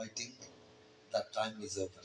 waiting, the time is over.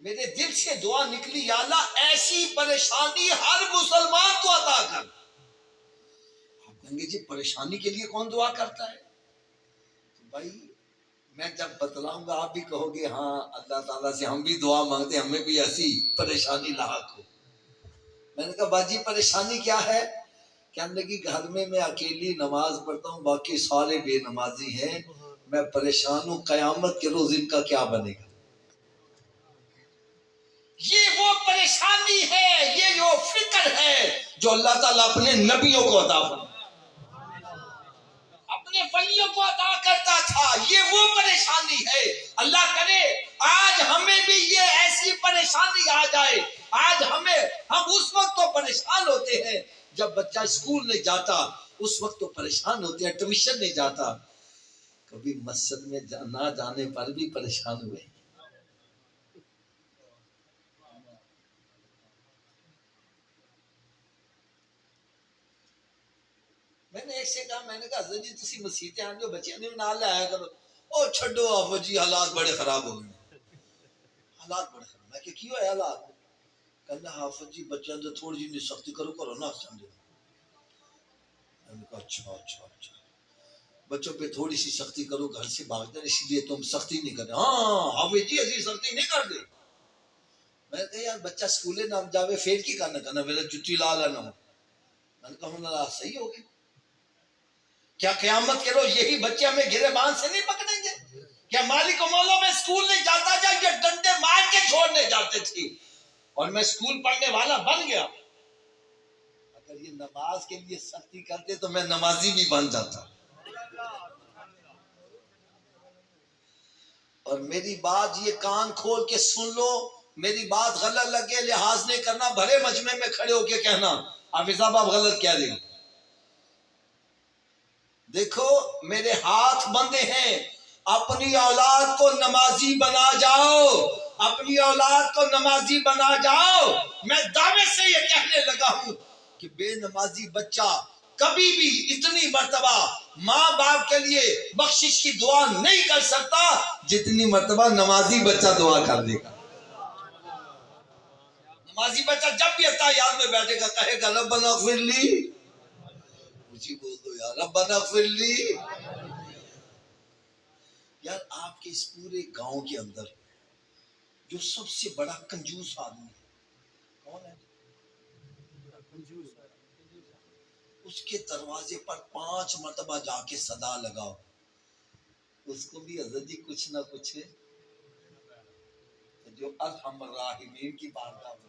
میرے دل سے دعا نکلی، یا اللہ ایسی پریشانی ہر مسلمان کو عطا کر۔ آپ کہیں گے جی پریشانی کے لیے کون دعا کرتا ہے؟ تو بھائی میں جب بتلاؤں گا آپ بھی کہو گے ہاں اللہ تعالیٰ سے ہم بھی دعا مانگتے ہیں ہمیں بھی ایسی پریشانی لاحق ہو۔ میں نے کہا باجی پریشانی کیا ہے؟ کہنے لگی گھر میں اکیلی نماز پڑھتا ہوں، باقی سارے بے نمازی ہیں، میں پریشان ہوں، قیامت کے روز ان کا کیا بنے گا؟ یہ وہ پریشانی ہے، یہ وہ فکر ہے جو اللہ تعالیٰ اپنے نبیوں کو عطا فرماتا، اپنے ولیوں کو عطا کرتا تھا۔ یہ وہ پریشانی ہے، اللہ کرے آج ہمیں بھی یہ ایسی پریشانی آ جائے۔ آج ہم اس وقت تو پریشان ہوتے ہیں جب بچہ اسکول نہیں جاتا، اس وقت تو پریشان ہوتے ہیں، ٹیوشن نہیں جاتا، کبھی مسجد میں نہ جانے پر بھی پریشان ہوئے۔ میں نے ایک سے کہا، میں نے کہا حضرت جی تسی مسیحتے آنے ہو، بچے نہیں نال آیا کرو۔ او چھڈو آفو جی حالات بڑے خراب ہو گئے، حالات بڑے خراب۔ میں کہ کیوں ہے حالات؟ کہنا حافظ جی بچوں سے تھوڑی جی سختی کرو نا سمجھو۔ میں نے کہا اچھا بچوں پہ تھوڑی سی سختی کرو، گھر سے بھاگتے اس لیے تم سختی نہیں کرتے۔ ہاں حافظ جی ایسی سختی نہیں کر دے۔ میں نے کہا یار بچہ سکولے نہ جاوے فیل کی کرنا میرا جتی لا لینا۔ میں نے کہا ہوں صحیح ہوگی، کیا قیامت کے روز یہی بچے ہمیں گرے بان سے نہیں پکڑیں گے؟ کیا مالک و مولا میں اسکول نہیں جاتا جا یہ ڈنڈے مار کے چھوڑنے جاتے تھے اور میں اسکول پڑھنے والا بن گیا؟ اگر یہ نماز کے لیے سختی کرتے تو میں نمازی بھی بن جاتا۔ اور میری بات یہ کان کھول کے سن لو، میری بات غلط لگے لحاظ نہیں کرنا، بھرے مجمع میں کھڑے ہو کے کہنا حافظ صاحب آپ غلط کہہ رہے ہیں۔ دیکھو میرے ہاتھ بندے ہیں، اپنی اولاد کو نمازی بنا جاؤ، اپنی اولاد کو نمازی بنا جاؤ۔ میں دعوے سے یہ کہنے لگا ہوں کہ بے نمازی بچہ کبھی بھی اتنی مرتبہ ماں باپ کے لیے بخشش کی دعا نہیں کر سکتا جتنی مرتبہ نمازی بچہ دعا کر دے گا۔ نمازی بچہ جب بھی اتحیات میں بیٹھے گا کہے گا ربنا اغفر لی، مجھے بول دو یار ربنا اغفر لی۔ یار آپ کے اس پورے گاؤں کے اندر جو سب سے بڑا کنجوس آدمی ہے کون ہے؟ اس کے دروازے پر 5 مرتبہ جا کے صدا لگاؤ، اس کو بھی حضرت جی کچھ نہ کچھ جو ارحم الراحمین کی بارگاہ میں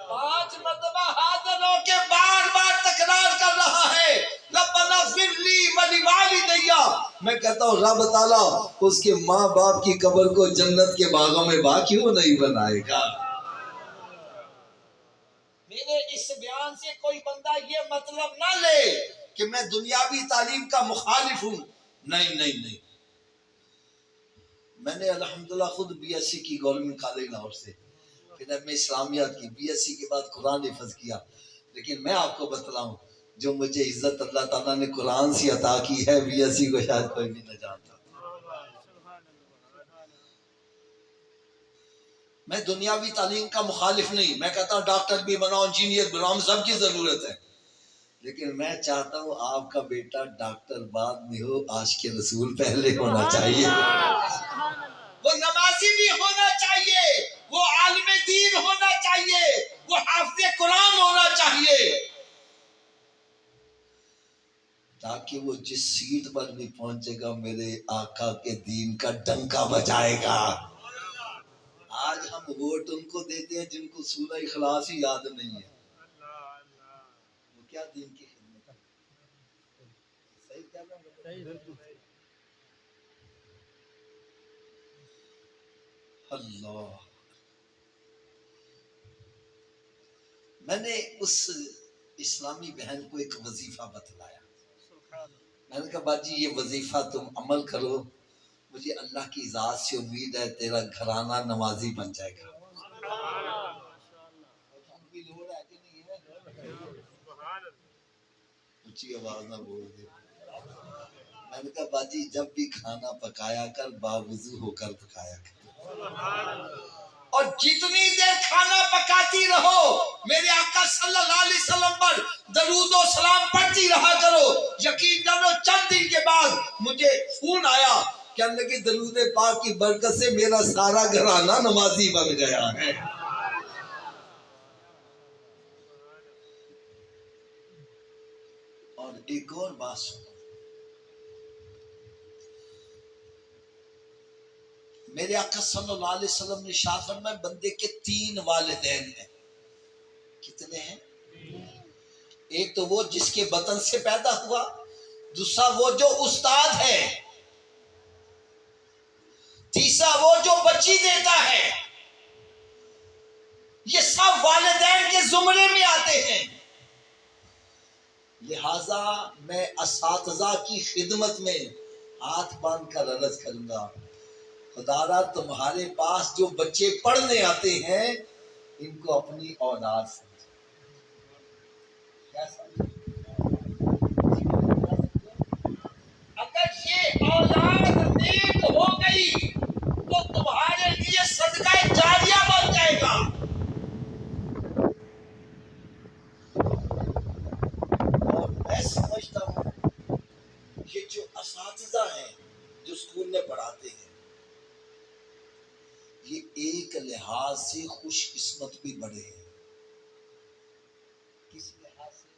5 مرتبہ حاضر ہو کے بار بار تکرار کر رہا ہے ربنا اغفر لی ولوالدی۔ میں کہتا ہوں رب تعالیٰ اس کے ماں باپ کی قبر کو جنت کے باغوں میں باقی کیوں نہیں بنائے گا؟ میرے اس بیان سے کوئی بندہ یہ مطلب نہ لے کہ میں دنیاوی تعلیم کا مخالف ہوں، نہیں۔ میں نے الحمدللہ خود بی ایس سی کی گورنمنٹ کالج لاہور سے، پھر میں اسلامیات کی، بی ایس سی کے بعد قرآن حفظ کیا۔ لیکن میں آپ کو بتلاؤں جو مجھے عزت اللہ تعالیٰ نے قرآن سے عطا کی ہے بی ایس سی کو شاید کوئی بھی نہ جانتا۔ میں دنیاوی تعلیم کا مخالف نہیں، میں کہتا ہوں ڈاکٹر بھی بناؤ انجینئر بناؤ، سب کی ضرورت ہے، لیکن میں چاہتا ہوں آپ کا بیٹا ڈاکٹر بعد میں ہو، عاشق رسول پہلے ہونا چاہیے، وہ نمازی بھی ہونا چاہیے، وہ عالم دین ہونا چاہیے، وہ حافظ قرآن ہونا چاہیے، تاکہ وہ جس سیٹ پر بھی پہنچے گا میرے آقا کے دین کا ڈنکا بجائے گا۔ آج ہم ووٹ ان کو دیتے ہیں جن کو سورہ اخلاص ہی یاد نہیں ہے، وہ کیا دین کی خدمت ہے؟ صحیح کہہ رہا ہوں؟ اللہ، میں نے اس اسلامی بہن کو ایک وظیفہ بتلایا، میں نے کہا باجی یہ وظیفہ تم عمل کرو، مجھے اللہ کی ذات سے امید ہے تیرا گھرانہ نمازی بن جائے گا۔ اونچی آواز نہ بول دے۔ میں نے کہا باجی جب بھی کھانا پکایا کر باوضو ہو کر پکایا کر، اور جتنی دیر کھانا پکاتی رہو میرے آقا صلی اللہ علیہ وسلم پر درود و سلام پڑھتی رہا کرو. یقین جانو چند دن کے بعد مجھے فون آیا، کہنے لگے درود پاک کی برکت سے میرا سارا گھرانہ نمازی بن گیا ہے. اور ایک اور بات سنو، میرے آقا صلی اللہ علیہ وسلم نے ارشاد فرمایا بندے کے 3 والدین ہیں. کتنے ہیں؟ ایک تو وہ جس کے بطن سے پیدا ہوا، دوسرا وہ جو استاد ہے، تیسرا وہ جو بچی دیتا ہے. یہ سب والدین کے زمرے میں آتے ہیں. لہذا میں اساتذہ کی خدمت میں ہاتھ باندھ کر عرض کروں گا، خدا را تمہارے پاس جو بچے پڑھنے آتے ہیں ان کو اپنی اولاد سمجھو. کیا سمجھو؟ اگر یہ اولاد نیک ہو گئی تو تمہارے لیے صدقہ جاریہ بن جائے گا. اور میں سمجھتا ہوں یہ جو اساتذہ ہیں جو اسکول میں پڑھاتے ہیں یہ ایک لحاظ سے خوش قسمت بھی بڑے ہیں. کس لحاظ سے؟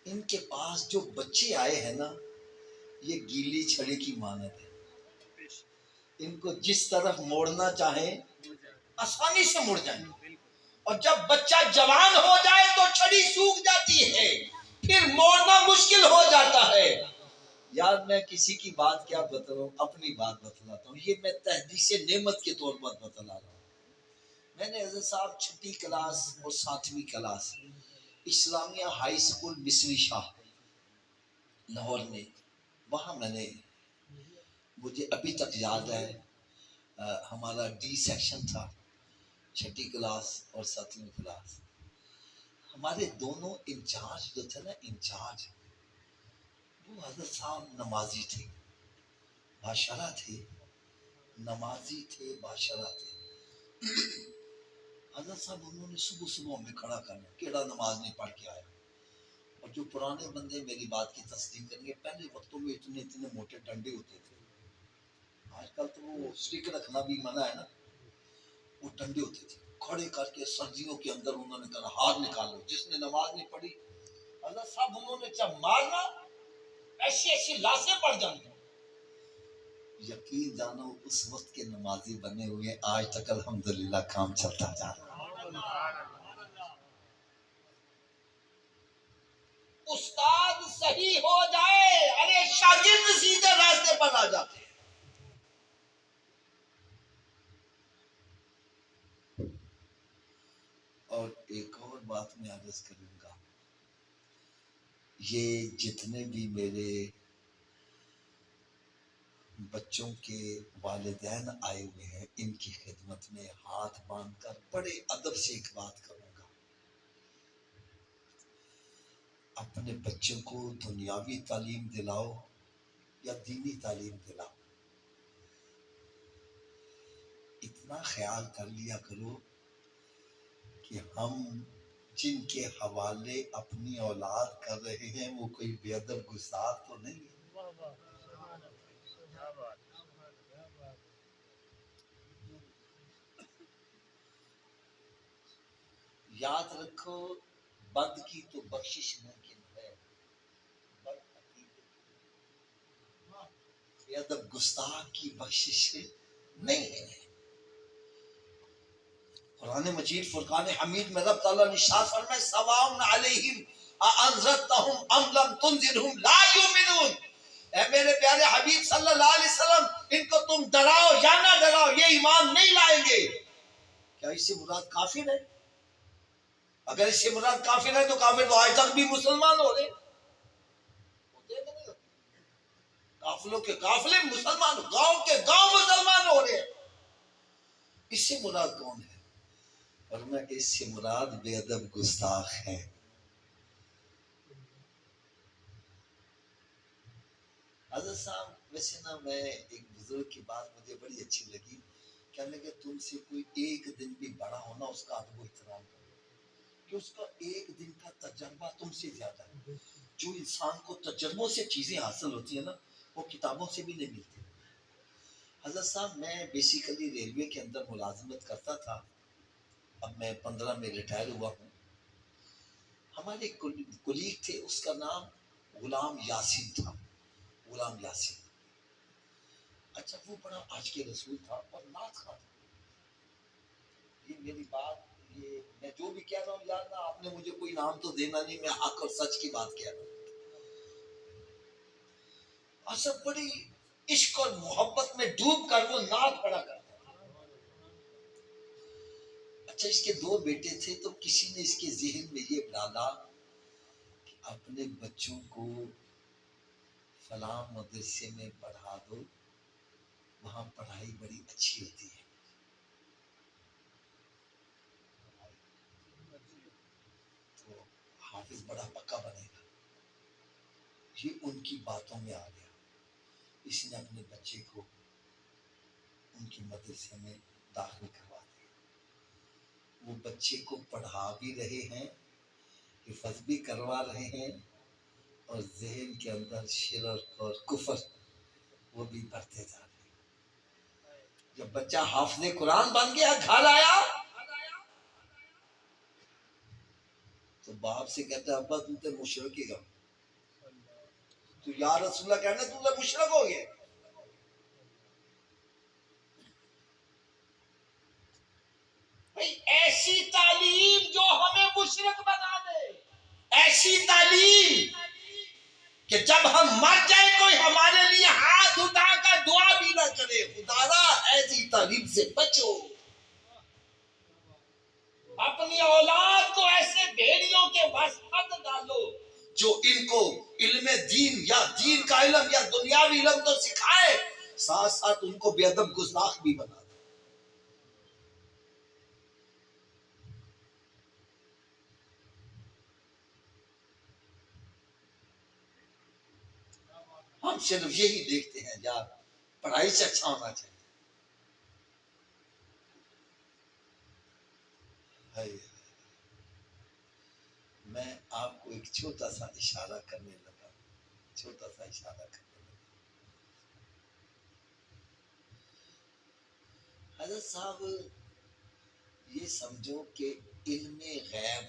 ان کے پاس جو بچے آئے ہیں نا یہ گیلی چھڑی کی مانند ہے. ان کو جس طرف موڑنا چاہیں آسانی سے مڑ جائیں، اور جب بچہ جوان ہو جائے تو چھڑی سوکھ جاتی ہے، پھر موڑنا مشکل ہو جاتا ہے. یار میں کسی کی بات کیا بتلاؤں، اپنی بات بتلاتا ہوں. یہ میں تحدیث نعمت کے طور پر بتلا رہا ہوں. میں نے حضرت صاحب 6 کلاس اور 7ویں کلاس اسلامیہ ہائی سکول مصری شاہ لاہور میں، وہاں میں نے، مجھے ابھی تک یاد ہے ہمارا ڈی سیکشن تھا 6 کلاس اور 7ویں کلاس. ہمارے دونوں انچارج جو تھے نا انچارج، وہ حضرت صاحب نمازی تھے، باشرہ تھے، نمازی تھے، باشرہ تھے. حضرت صاحب انہوں نے صبح صبح میں کھڑا کرنا کیڑا نماز نہیں پڑھ کے آیا. اور جو پرانے بندے میری بات کی تصدیق کریں گے، پہلے وقتوں میں اتنے موٹے ڈنڈے ہوتے تھے. آج کل تو وہ اسٹک رکھنا بھی منع ہے نا، وہ ڈنڈے ہوتے تھے. کھڑے کر کے سردیوں کے اندر انہوں نے کہا ہاتھ نکالو جس نے نماز نہیں پڑھی. حضرت صاحب انہوں نے جب مارنا ایسی ایسی لاشیں پڑ جاتی. یقین جانو اس وقت کے نمازی بنے ہوئے آج تک الحمدللہ کام چلتا جا رہا. استاد صحیح ہو جائے ارے شاگرد سیدھے راستے پر آ جاتے ہیں. اور ایک اور بات میں عرض کروں گا، یہ جتنے بھی میرے بچوں کے والدین آئے ہوئے ہیں ان کی خدمت میں ہاتھ باندھ کر بڑے ادب سے ایک بات کروں گا، اپنے بچوں کو دنیاوی تعلیم دلاؤ یا دینی تعلیم دلاؤ، اتنا خیال کر لیا کرو کہ ہم جن کے حوالے اپنی اولاد کر رہے ہیں وہ کوئی بے ادب گستاخ تو نہیں ہے. یاد رکھو بد کی تو بخشش ممکن ہے، بے ادب گستاخ کی بخشش نہیں ہے. قرآن مجید فرقان حمید میں رب تعالیٰ نے ارشاد فرمایا سواء علیہم اانذرتہم ام لم تنذرہم لا یؤمنون. اے میرے پیارے حبیب صلی اللہ علیہ وسلم ان کو تم ڈراؤ یا نہ ڈراؤ یہ ایمان نہیں لائیں گے. کیا اس سے مراد کافر ہے؟ اگر اس سے مراد کافر ہے تو کافر تو آج تک بھی مسلمان ہو رہے ہیں. قافلوں کے قافلے مسلمان، گاؤں کے گاؤں مسلمان ہو رہے ہیں. اس سے مراد کون ہے؟ اور میں اس سے مراد بے ادب گستاخ ہے. حضرت صاحب ویسے نا میں ایک بزرگ کی بات مجھے بڑی اچھی لگی کہنے لگے تم سے کوئی ایک دن بھی بڑا ہونا اس کا ادب و احترام کرو کہ اس کا ایک دن کا تجربہ تم سے زیادہ ہے. جو انسان کو تجربوں سے چیزیں حاصل ہوتی ہیں نا وہ کتابوں سے بھی نہیں ملتی. حضرت صاحب میں بیسیکلی ریلوے کے اندر ملازمت کرتا تھا. اب میں 15 میں ریٹائر ہوا ہوں. ہمارے کولیگ تھے اس کا نام غلام یاسین تھا. غلام یاسین اچھا وہ بڑا آج کے رسول تھا اور نعت خواں تھا. یہ میری بات یہ میں جو بھی کہہ رہا ہوں یار نا آپ نے مجھے کوئی نام تو دینا نہیں. میں حق اور سچ کی بات کہہ رہا ہوں. اصل بڑی عشق اور محبت میں ڈوب کر وہ نعت پڑا کرتا. اچھا اس کے 2 بیٹے تھے تو کسی نے اس کے ذہن میں یہ ڈالا کہ اپنے بچوں کو فلاں مدرسے میں پڑھا دو وہاں پڑھائی بڑی اچھی ہوتی ہے. تو حافظ بڑا پکا بنے گا. یہ ان کی باتوں میں آ گیا. اس نے اپنے بچے کو ان کی مدرسے میں داخل کروا دیا. وہ بچے کو پڑھا بھی رہے ہیں حفظ بھی کروا رہے ہیں اور ذہن کے اندر شرک اور کفر وہ بھی بڑھتے جا رہے ہیں. جب بچہ حافظ قرآن بن گیا گھر آیا تو باپ سے کہتا ہے ابا تو تے مشرک ہی گا. تو یا رسول اللہ کہنا تو تے مشرک ہو گیا. ایسی تعلیم جو ہمیں مشرک بنا دے. ایسی تعلیم کہ جب ہم مر جائیں کوئی ہمارے لیے ہاتھ اٹھا کر دعا بھی نہ کرے. خدا ایسی تعلیم سے بچو. اپنی اولاد کو ایسے بھیڑیوں کے وسط ڈالو جو ان کو علم دین یا دین کا علم یا دنیاوی علم تو سکھائے ساتھ ساتھ ان کو بے ادب گستاخ بھی بنا. ہم صرف یہی دیکھتے ہیں یار پڑھائی سے اچھا ہونا چاہیے. میں آپ کو ایک چھوٹا سا اشارہ کرنے لگا. چھوٹا سا اشارہ کرنے لگا. حضرت صاحب یہ سمجھو کہ علم غیب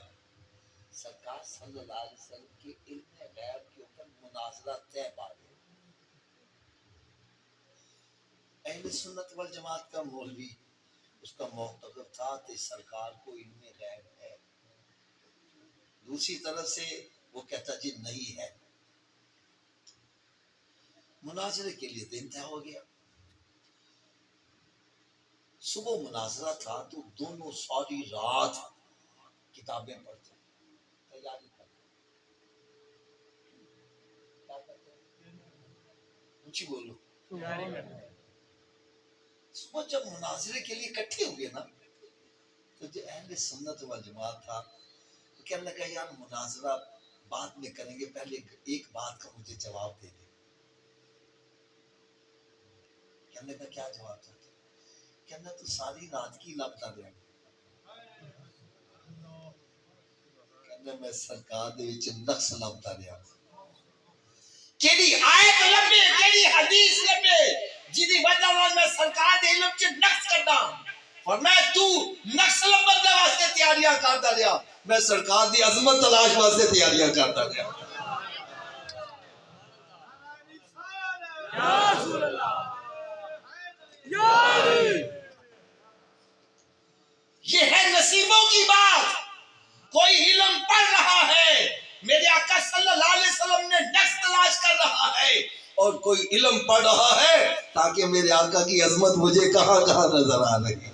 سرکار صلی اللہ علیہ وسلم کے علم غیب کے اوپر مناظرہ طے پا گیا. اہل سنت والجماعت کا مولوی اس کا معتقد تھا کہ سرکار کو علم غیب ہے. دوسری طرف سے وہ کہتا جی نہیں ہے. مناظرے کے لیے دن طے ہو گیا. صبح مناظرہ تھا تو دونوں ساری رات کتابیں پڑھتے تیاری کرتے. کیا کرتے اونچی بولو. صبح جب مناظرے کے لیے اکٹھے ہوئے نا تو جو اہل سنت والجماعت تھا تو کہنے لگا یار مناظرہ بعد میں کریں گے پہلے ایک بات کا مجھے جواب دے دے. کہنے لگا کیا جواب چاہتے کہنا تو ساری رات کی لبتا دیا. کہنا میں سرکار دے وچ نقص لبتا دیا. کیڑی آیت لبے کیڑی حدیث لبے جدی وجہ نال میں سرکار دے علم چ نقص کڈا اور میں تو نقص لبن دے واسطے تیاریاں کردا رہیا. میں سرکار دی عظمت تلاش واسطے تیاریاں کردا رہیا. یا رسول اللہ یہ ہے نصیبوں کی بات. کوئی علم پڑھ رہا ہے میرے آقا صلی اللہ علیہ وسلم نے نقص تلاش کر رہا ہے اور کوئی علم پڑھ رہا ہے تاکہ میرے آقا کی عظمت مجھے کہاں کہاں نظر آ رہی ہے.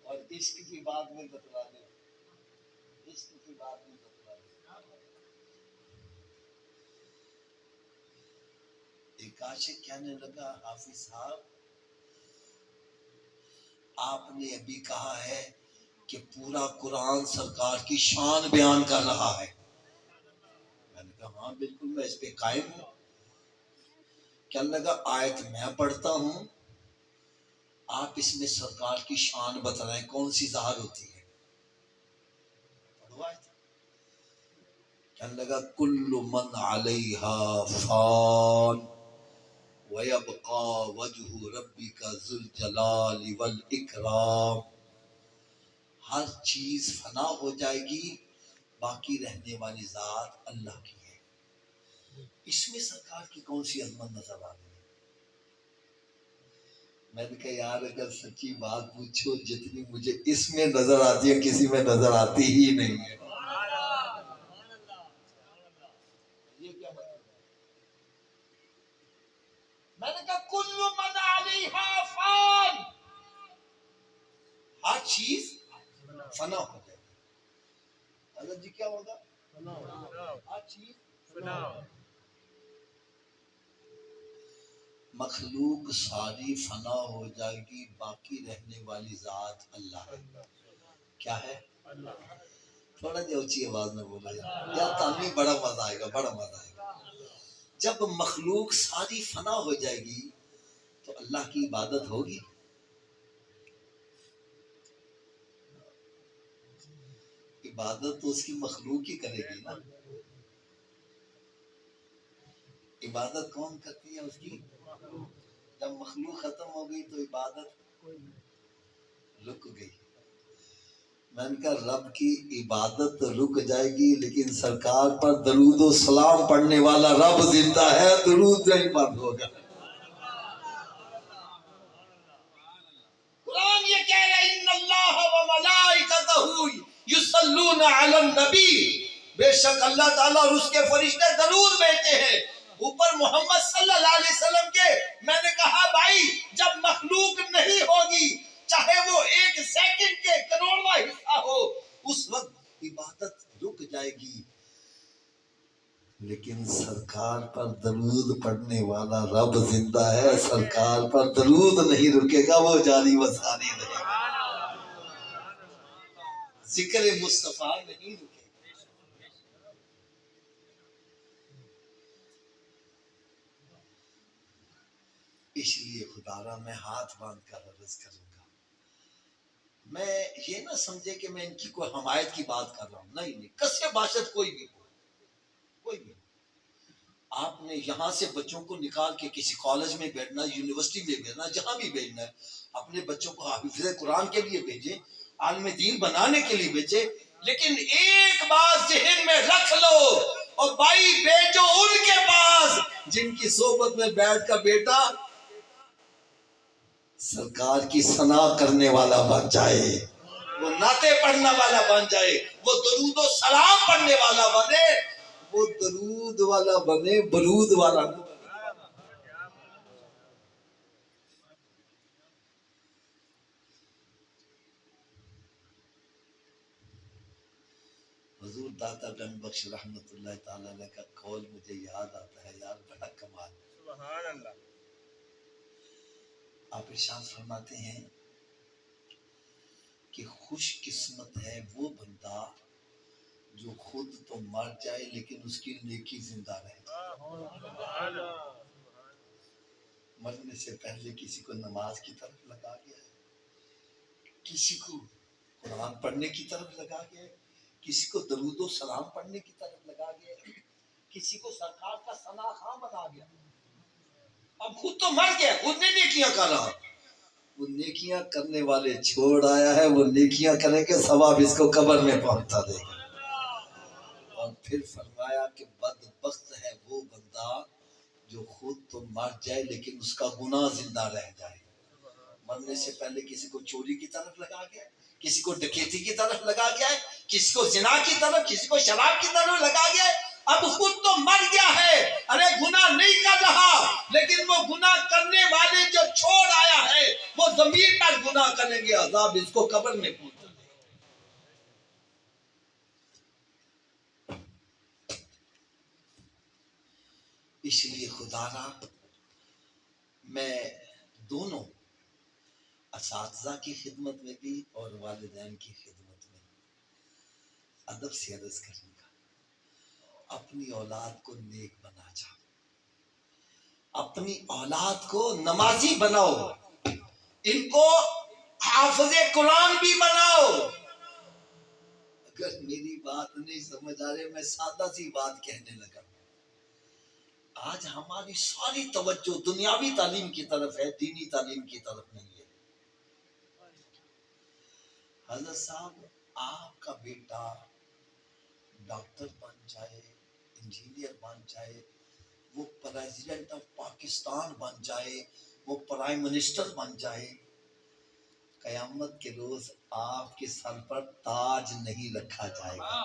اور عشق کی بات میں بتلا دے. عشق کی بات میں بتلا دے. ایک عاشق کہنے لگا حافظ صاحب آپ نے ابھی کہا ہے کہ پورا قرآن سرکار کی شان بیان کر رہا ہے. میں نے کہا ہاں بالکل میں اس پہ قائم ہوں. کہنے لگا آیت میں پڑھتا ہوں، آپ اس میں سرکار کی شان بتلائیں کون سی ظاہر ہوتی ہے؟ پڑھو آیت۔ کہنے لگا کل من علیہا فان وَيَبْقَى وَجْهُ رَبِّكَ ذُو الْجَلَالِ وَالْإِكْرَامِ، ہر چیز فنا ہو جائے گی، باقی رہنے والی ذات اللہ کی ہے۔ اس میں سرکار کی کون سی عظمت نظر آ رہی ہے؟ میں نے کہا یار اگر سچی بات پوچھو، جتنی مجھے اس میں نظر آتی ہے کسی میں نظر آتی ہی نہیں ہے۔ یہ کیا مطلب ہے؟ میں نے کہا کل من علیہا فان، ہر چیز فنا ہو جائے گی۔ حضرت جی کیا ہوگا؟ ہر چیز فنا، مخلوق ساری فنا ہو جائے گی، باقی رہنے والی ذات اللہ ہے۔ کیا ہے؟ تھوڑا جی اونچی آواز میں بولا یار تمہیں بڑا مزہ آئے گا، بڑا مزہ آئے گا۔ جب مخلوق ساری فنا ہو جائے گی تو اللہ کی عبادت ہوگی؟ عبادت تو اس کی مخلوق ہی کرے گی نا۔ عبادت کون کرتی ہے؟ اس کی۔ جب مخلوق ختم ہو گئی تو عبادت رک گئی۔ میں نے کہا رب کی عبادت رک جائے گی لیکن سرکار پر درود و سلام پڑھنے والا رب زندہ ہے، درود نہیں بند ہوگا۔ قرآن یہ کہہ رہا ہے ان اللہ و ملائکتہ یصلون علی النبی، بے شک اللہ تعالیٰ اور اس کے فرشتے درود بھیجتے ہیں اوپر محمد صلی اللہ علیہ وسلم کے۔ میں نے کہا بھائی جب مخلوق نہیں ہوگی، چاہے وہ ایک سیکنڈ کے کروڑواں حصہ ہو، اس وقت عبادت رک جائے گی، لیکن سرکار پر درود پڑھنے والا رب زندہ ہے، سرکار پر درود نہیں رکے گا، وہ جاری و ساری رہے گا، ذکر مصطفیٰ نہیں رکے گا۔ اس لیے خدا را میں ہاتھ باندھ کر عرض کروں گا، میں یہ نہ سمجھے کہ میں ان کی کوئی حمایت کی بات کر رہا ہوں، نہیں، کسے باشد کوئی بھی ہو، کوئی بھی ہو۔ آپ نے یہاں سے بچوں کو نکال کے کسی کالج میں بھیجنا، یونیورسٹی میں بھیجنا، جہاں بھی بھیجنا ہے، اپنے بچوں کو حافظ قرآن کے لیے بھیجیں، عالم دین بنانے کے لیے بھیجیں، لیکن ایک بات ذہن میں رکھ لو، اور بھائی بیٹو ان کے پاس جن کی صحبت میں بیٹھ کر بیٹا سرکار کی ثنا کرنے والا بن جائے، وہ نعتیں پڑھنے والا بن جائے، وہ درود و سلام پڑھنے والا بنے، وہ درود والا بنے، برود والا نہ بنے۔ حضور داتا گنج بخش رحمت اللہ تعالی علیہ کا قول مجھے یاد آتا ہے، یار بڑا کمال۔ سبحان اللہ۔ آپ ارشاد فرماتے ہیں کہ خوش قسمت ہے وہ بندہ جو خود تو مر جائے لیکن اس کی نیکی زندہ رہ جائے۔ مرنے سے پہلے کسی کو نماز کی طرف لگا گیا ہے، کسی کو قرآن پڑھنے کی طرف لگا گیا ہے، کسی کو درود و سلام پڑھنے کی طرف لگا گیا ہے، کسی کو سرکار کا ثنا خواں بنا گیا۔ اب خود تو مر گیا، خود نے نیکیاں کر رہا، وہ نیکیاں کرنے والے چھوڑ آیا ہے، وہ نیکیاں کریں گے ثواب اس کو قبر میں پہنچا دے گا۔ اور پھر فرمایا کہ بدبخت ہے وہ بندہ جو خود تو مر جائے لیکن اس کا گناہ زندہ رہ جائے۔ مرنے سے پہلے کسی کو چوری کی طرف لگا گیا، کسی کو ڈکیتی کی طرف لگا گیا ہے، کسی کو زنا کی طرف، کسی کو شراب کی طرف لگا گیا ہے۔ اب خود تو مر گیا ہے، ارے گناہ نہیں کر رہا، لیکن وہ گناہ کرنے والے جو چھوڑ آیا ہے وہ زمین پر گناہ کریں گے، عذاب اس کو قبر میں پہنچا۔ اس لیے خدا را میں دونوں اساتذہ کی خدمت میں بھی اور والدین کی خدمت میں ادب سے عرض کروں گا، اپنی اولاد کو نیک بنا جا، اپنی اولاد کو نمازی بناؤ، ان کو حافظ قرآن بھی بناؤ۔ اگر میری بات نہیں سمجھ آ رہی، میں سادہ سی بات کہنے لگا۔ آج ہماری ساری توجہ دنیاوی تعلیم کی طرف ہے، دینی تعلیم کی طرف نہیں ہے۔ حضرت صاحب، آپ کا بیٹا ڈاکٹر بن جائے، انجینئر بن جائے، وہ پریزیڈنٹ آف پاکستان بن جائے، وہ پرائم منسٹر بن جائے، قیامت کے روز آپ کے سر پر تاج نہیں رکھا جائے گا۔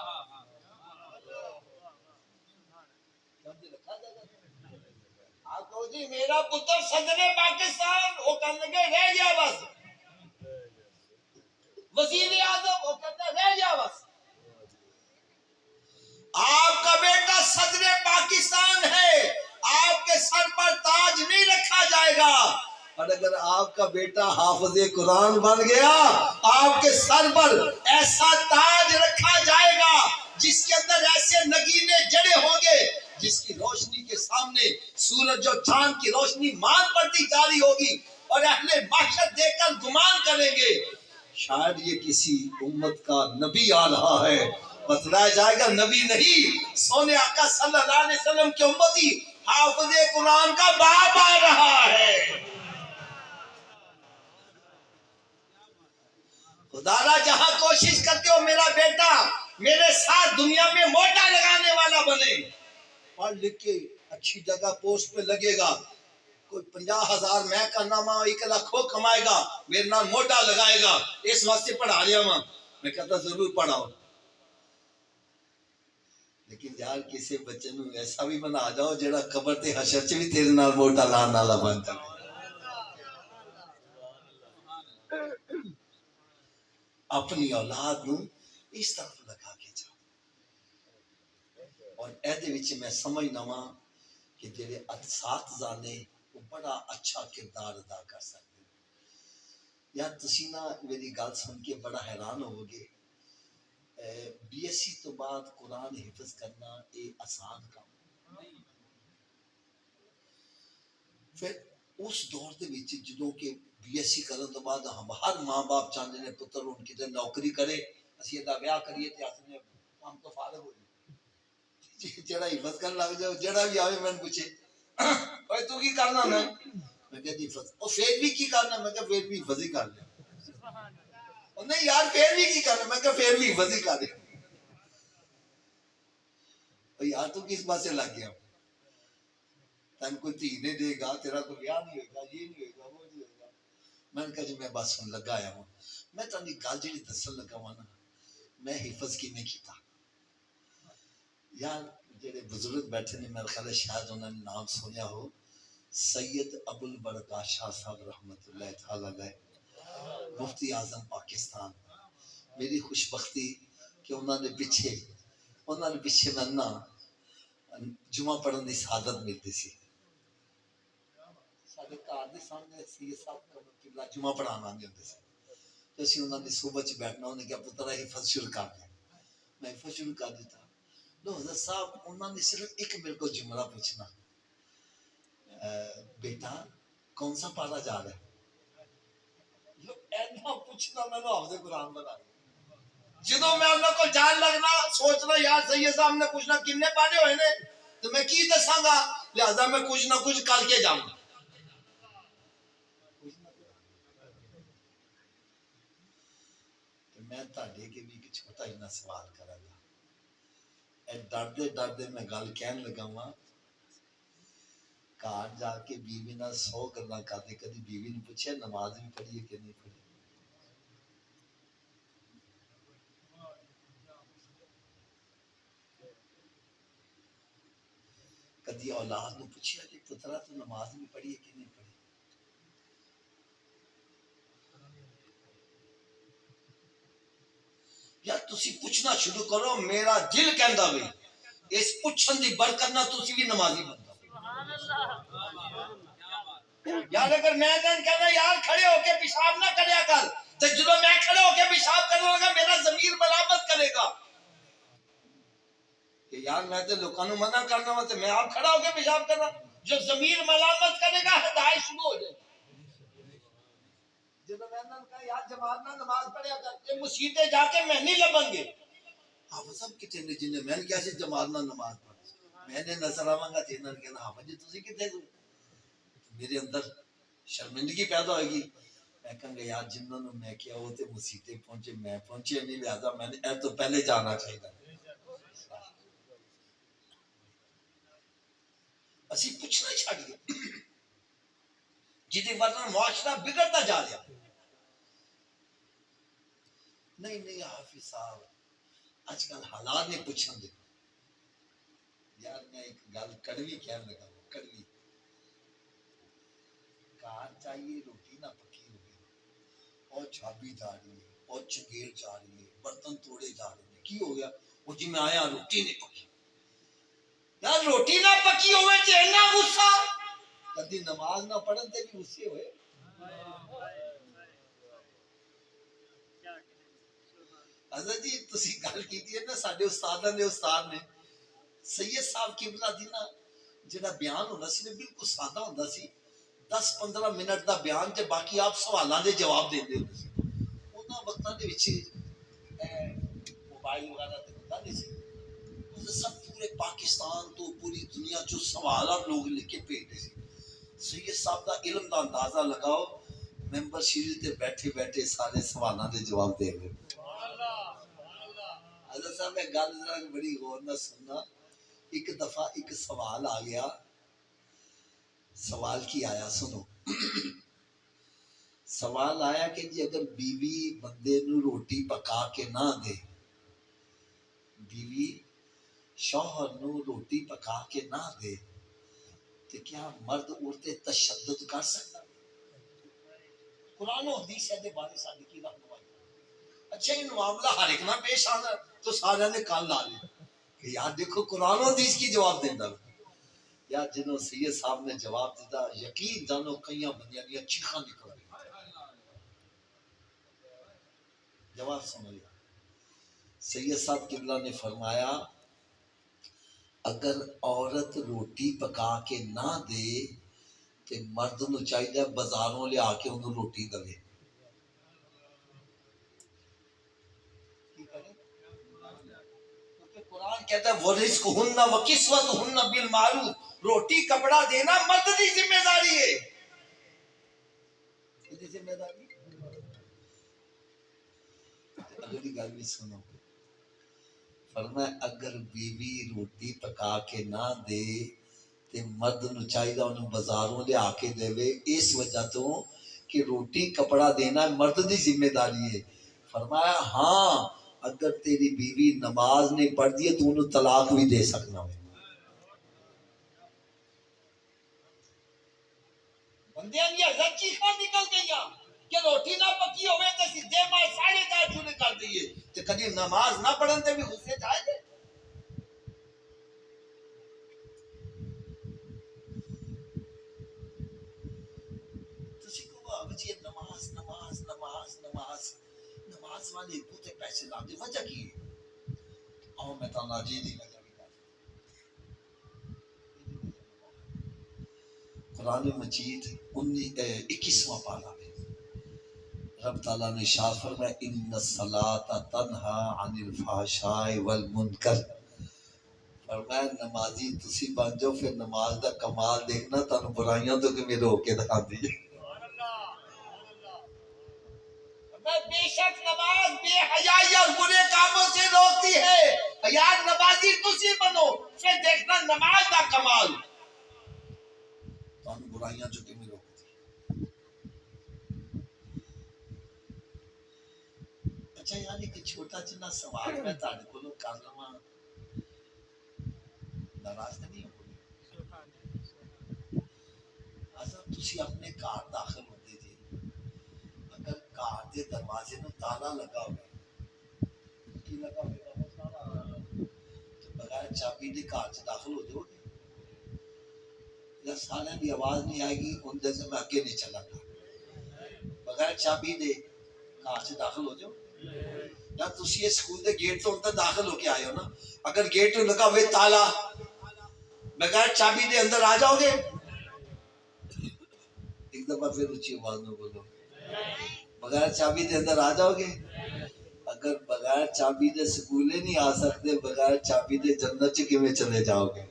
آپ کو جی میرا پتر صدر پاکستان، وہ کرنے کے رہ گیا بس، وزیر اعظم وہ کرنے رہ گیا بس۔ آپ کا بیٹا صدر پاکستان ہے، آپ کے سر پر تاج نہیں رکھا جائے گا، اور اگر آپ کا بیٹا حافظ قرآن بن گیا، آپ کے سر پر ایسا تاج رکھا جائے گا جس کے اندر ایسے نگینے جڑے ہوں گے جس کی روشنی کے سامنے سورج اور چاند کی روشنی مان پڑتی جاری ہوگی، اور اہل محشر دیکھ کر گمان کریں گے شاید یہ کسی امت کا نبی آ رہا ہے۔ بتلایا جائے گا نبی نہیں، سونے آقا صلی اللہ علیہ وسلم کی امتی حافظ قرآن کا باپ آ رہا ہے۔ خدا جہاں کوشش کرتے ہو میرا بیٹا میرے ساتھ دنیا میں موٹا لگانے والا بنے، پڑھ لکھ کے اچھی جگہ پوسٹ پہ لگے گا، کوئی 50,000 میں کا نامہ 1 لاکھ وہ کمائے گا، میرے نام موٹا لگائے گا، اس واسطے پڑھا لیا میں کہتا ضرور پڑھاؤ، لیکن یار کسی بچے نو ایسا بھی بنا جاؤ جڑا قبر تے حشر چ بھی تیرے نال موٹا لان والا بن جائے۔ اپنی اولاد نو اس طرف لگا کے جاؤ، اور ایدے وچ میں سمجھنا وا کہ جڑے اساتذہ نے وہ بڑا اچھا کردار ادا کر سکتے ہیں۔ یار تسی نا میری گل سن کے بڑا حیران ہو گے، بی ایس سی تو بعد قرآن حفظ کرنا یہ آسان کام، پھر اس دور دے وچ جدوں کہ بی ایس سی کرن تو بعد ہر ماں باپ چاہتے ہیں پتر ان کی نوکری کرے، اسی دا بیاہ کریے تے اپنے کام تو فارغ ہو جائے، جڑا حفظ کرن لگ جائے جڑا بھی آوے میں پوچھے اوے تو کی کرنا میں کہ جی حفظ، او پھر بھی کی کرنا میں کہ پھر بھی حفظ ہی کر لے، نہیں یار پھر بھی کی کرنا میں کہ پھر بھی حفظ ہی کر لے، یار تو کس بات سے لگ گیا، تین کوئی دھی نہیں دے گا، تیرا کوئی بیاہ نہیں ہوگا، یہ نہیں ہوگا وہ نہیں ہوگا، میں نے کہا جی میں بس سن لگا آیا ہوں، میں تانی گل جی دسن لگا ہوں نا، میں حفظ کی نہیں کیتا، یار جڑے بزرگ بیٹھے نے میرے خیال ہے شاید انہوں نے نام سنیا ہو، سید ابو البرکات شاہ صاحب رحمۃ اللہ تعالی علیہ، مفتی اعظم پاکستان، میری خوش بختی کہ انہوں نے پیچھے میں نا جمعہ پڑھن کی سعادت ملتی سی، سارے گھر کے سامنے سید صاحب قبلہ جمعہ پڑھانا آتے ہوتے سی، تو اسی انہوں نے صبح چ بیٹھنا، انہوں نے کہا پتر حفظ شروع کر دیں، میں حفظ شروع کر دیتا، تو حضرت صاحب انہوں نے صرف ایک میرے کو جملہ پوچھنا، بیٹا کون سا پارا جا رہا ہے، ایسا پوچھنا میں نے حافظ قرآن بنا دیا، جدوں میں انہوں کو جان لگنا سوچنا یار سید صاحب نے کچھ نہ کنے پڑھے ہوئے نے تو میں کی دساں گا، لہذا میں کچھ نہ کچھ کر کے جاؤں گا، میں تہاڈے کے بھی ایک چھوٹا ہی نہ سوال کراں گا، اے ڈردے میں گل کہن لگا وا، گھر جا کے بیوی نال 100 گلاں کرتے، کدی بیوی نے پوچھا نماز بھی پڑھی ہے کہ نہیں پڑھی، کدی اولاد نے پوچھا کہ پترا تو نماز بھی پڑھی ہے کہ نہیں پڑھی، یا تسی پوچھنا شروع کرو، میرا دل کہندا وے اس پوچھن دی برکت نہ تسی بھی نمازی بن جاؤ، یار اگر میں کہنا یار کھڑے ہو کے پیشاب نہ کریا کر، تو جدوں میں کھڑے ہو کے پیشاب کروں گا میرا ضمیر ملامت کرے گا کہ یار میں تے لوکاں نوں منع کرنا وا تے میں آپ کھڑا ہو کے پیشاب کرنا، جو ضمیر ملامت کرے گا ہدایت شروع ہو جائے گی. جب میں نے کہا یار جماعت نہ نماز پڑھیا کرتے مسیطے جا کے میں نہیں لبن گے آپ سب کتنے نے جنہیں میں نے کیا سے جماعت نہ نماز پڑھ میں نے نظر آواں گا تینا نے کہنا ہاں جی تسی کتنے میرے اندر شرمندگی پیدا ہوئے گی میں کہوں گا یار جنہوں نے میں کیا وہ تے مسیطے پہنچے میں پہنچے نہیں لہذا میں نے اے تو پہلے جانا چاہیے اسی پوچھنا چاہیے جدی ورنہ معاشرہ بگڑتا جا رہا نہیں حافظ صاحب آج کل حالات نے پوچھن دے یار میں ایک گل کڑوی کہنے لگا کڑوی کار چاہیے روٹی نہ پکی ہوگی اور چھابی جا رہی ہے اور چنگیل جا رہی ہے برتن توڑے جا رہے ہیں کی ہو گیا وہ جی میں آیا روٹی نہیں پکی یار روٹی نہ پکی ہوئے چہنا غصہ کدی نماز نہ پڑھن تے بھی غصے ہوئے حضرت جی تسی گل کیتی ہے نا ساڈے استاداں دے استاد نے سید صاحب قبلہ دی نا جڑا بیان ہوندا سی نا بالکل سادہ ہوندا سی 10-15 منٹ دا بیان تے باقی آپ سوالاں دے جواب دیندے ہوندے سی انہاں وقتاں دے وچ موبائل وغیرہ تے ہوندا نہیں سی سب پورے پاکستان تو پوری دنیا جو سوالات لوگ لکھ کے بھیجتے سی سید صاحب دا علم دا اندازہ لگاؤ ممبر شریف تے بیٹھے بیٹھے سارے سوالاں دے جواب دے رہے حضرت صاحب میں گل ذرا بڑی غور نہ سننا ایک دفعہ ایک سوال آ گیا سوال کی آیا سنو سوال آیا کہ جی اگر بیوی بندے نو روٹی پکا کے نہ دے بیوی شوہر نو روٹی پکا کے نہ دے تو کیا مرد عورتیں تشدد کر سکتا قرآن و حدیث ہے دے بارے سادی کی رہنمائی اچھا یہ معاملہ ہر ایک نہ پیش آنا تو سارے نے کال لا لیا کہ یار دیکھو قرآن و حدیث کی جواب دینا یار جنہوں سید صاحب نے جواب دیتا یقین جانو کئیاں بندیاں دیا چیخاں نکل گئی جواب سنو سید صاحب قبلہ نے فرمایا اگر عورت روٹی پکا کے نہ دے تو مرد نو چاہیے بازاروں لے آ کے انہوں روٹی دے قرآن کہتا ہے وَرِزْقُهُنَّ وَكِسْوَتُهُنَّ بِالْمَعْرُوفِ روٹی کپڑا دینا مرد کی ذمہ داری ہے کسی ذمہ داری اگلی گل بھی سنو فرمایا اگر بیوی روٹی پکا کے نہ دے تے مرد نو چاہیے انہوں بازاروں لے آ کے دے اس وجہ تو کہ روٹی کپڑا دینا مرد کی ذمہ داری ہے فرمایا ہاں اگر تیری بیوی نماز نہیں پڑھ دی تو انہوں طلاق بھی دے سکنا ہے بندیاں یہ حضرت چیخاں نکل گئیاں کہ روٹی نہ پکی ہوئے تو سیدھے ماں 4:30 شروع کر دیئے تو کبھی نماز نہ پڑھن تے بھی غصے جائے گے تسی کو بچی نماز نماز نماز نماز نماز والے بوتے پیسے لاندے وجہ کی ہے آؤ میں تانا جی دی وجہ بھی کر قرآن مجید 21واں پارہ میں رب تعالیٰ نے ارشاد فرمایا ان الصلاۃ تنہا عن الفحشاء والمنکر فرمایا نمازی تسی بن جاؤ پھر نماز دا کمال دیکھنا تانوں برائیاں تو کہ روک کے دکھاندی ہے بے شک نماز بے حیائی اور برے کاموں سے روکتی ہے یار نمازی تسی بنو پھر دیکھنا نماز دا کمال تانوں برائیاں جو کہ روکتی اچھا یار ایک چھوٹا جنا سوال میں تانے کو کر لواں ناراض نہیں ہو حضرت تسی اپنے کار داخل ہوتے جی اگر کار دے دروازے میں تالا لگا ہوئے کی لگا ہوئے تو بغیر چابی دے کار سے داخل ہو جاؤ گے یا سالے بھی آواز نہیں آئے گی ان جیسے میں آگے نہیں چلا گا بغیر چابی دے کار سے داخل ہو جاؤ یا تسی یہ سکول دے گیٹ تو اندر داخل ہو کے آئے ہو نا اگر گیٹ لگا ہوئے تالا بغیر چابی دے اندر آ جاؤ گے دفعہ پھر اونچی آواز میں بولو، بغیر چابی دے اندر آ جاؤ گے؟ اگر بغیر چابی دے سکولے نہیں آ سکتے، بغیر چابی دے جنت چ کیویں چلے جاؤ گے؟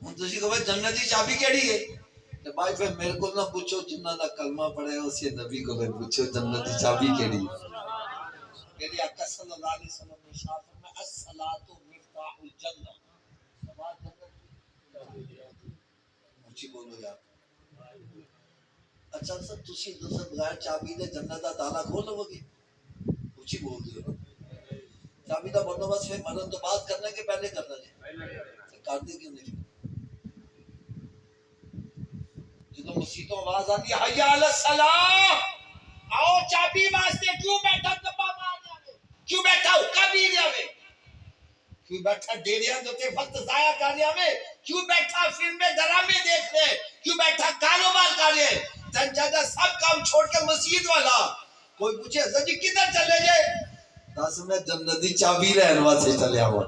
ہوں تسی کہو جنت کی چابی کیڑی ہے؟ تے بھائی پھر میرے کو نہ پوچھو، جنہاں دا کلمہ پڑھے اسی نبی کو پھر پوچھو جنت کی چابی کیڑی ہے؟ میرے آقا صلی اللہ علیہ وسلم نے ارشاد فرمایا الصلاۃ مفتاح الجنہ، نماز جنت کی، اونچی بولو یار۔ اچھا سر تسی دوسرے بغیر چابی دے جنت دا تالا کھول لو گے؟ اونچی بول دیو نا۔ چابی دا بندوبست پھر مرن تو بعد کرنا کہ پہلے کرنا ہے؟ کر دے کیوں نہیں؟ جدو مسیتوں آواز آتی ہے حی علی الصلاۃ، آؤ چابی واسطے، کیوں بیٹھا دبا مار جاوے، کیوں بیٹھا حکا پی جاوے، کیوں بیٹھا ڈیریاں دوتے وقت ضائع کر جاوے، کیوں بیٹھا فلمیں ڈرامے دیکھ رہے، کیوں بیٹھا کاروبار کر رہے، تن جگہ سب کام چھوڑ کے مسجد والا کوئی پوچھے حضرت جی کدھر چلے جائے، دس میں جنت دی چابی لین واسطے چلیا ہوا۔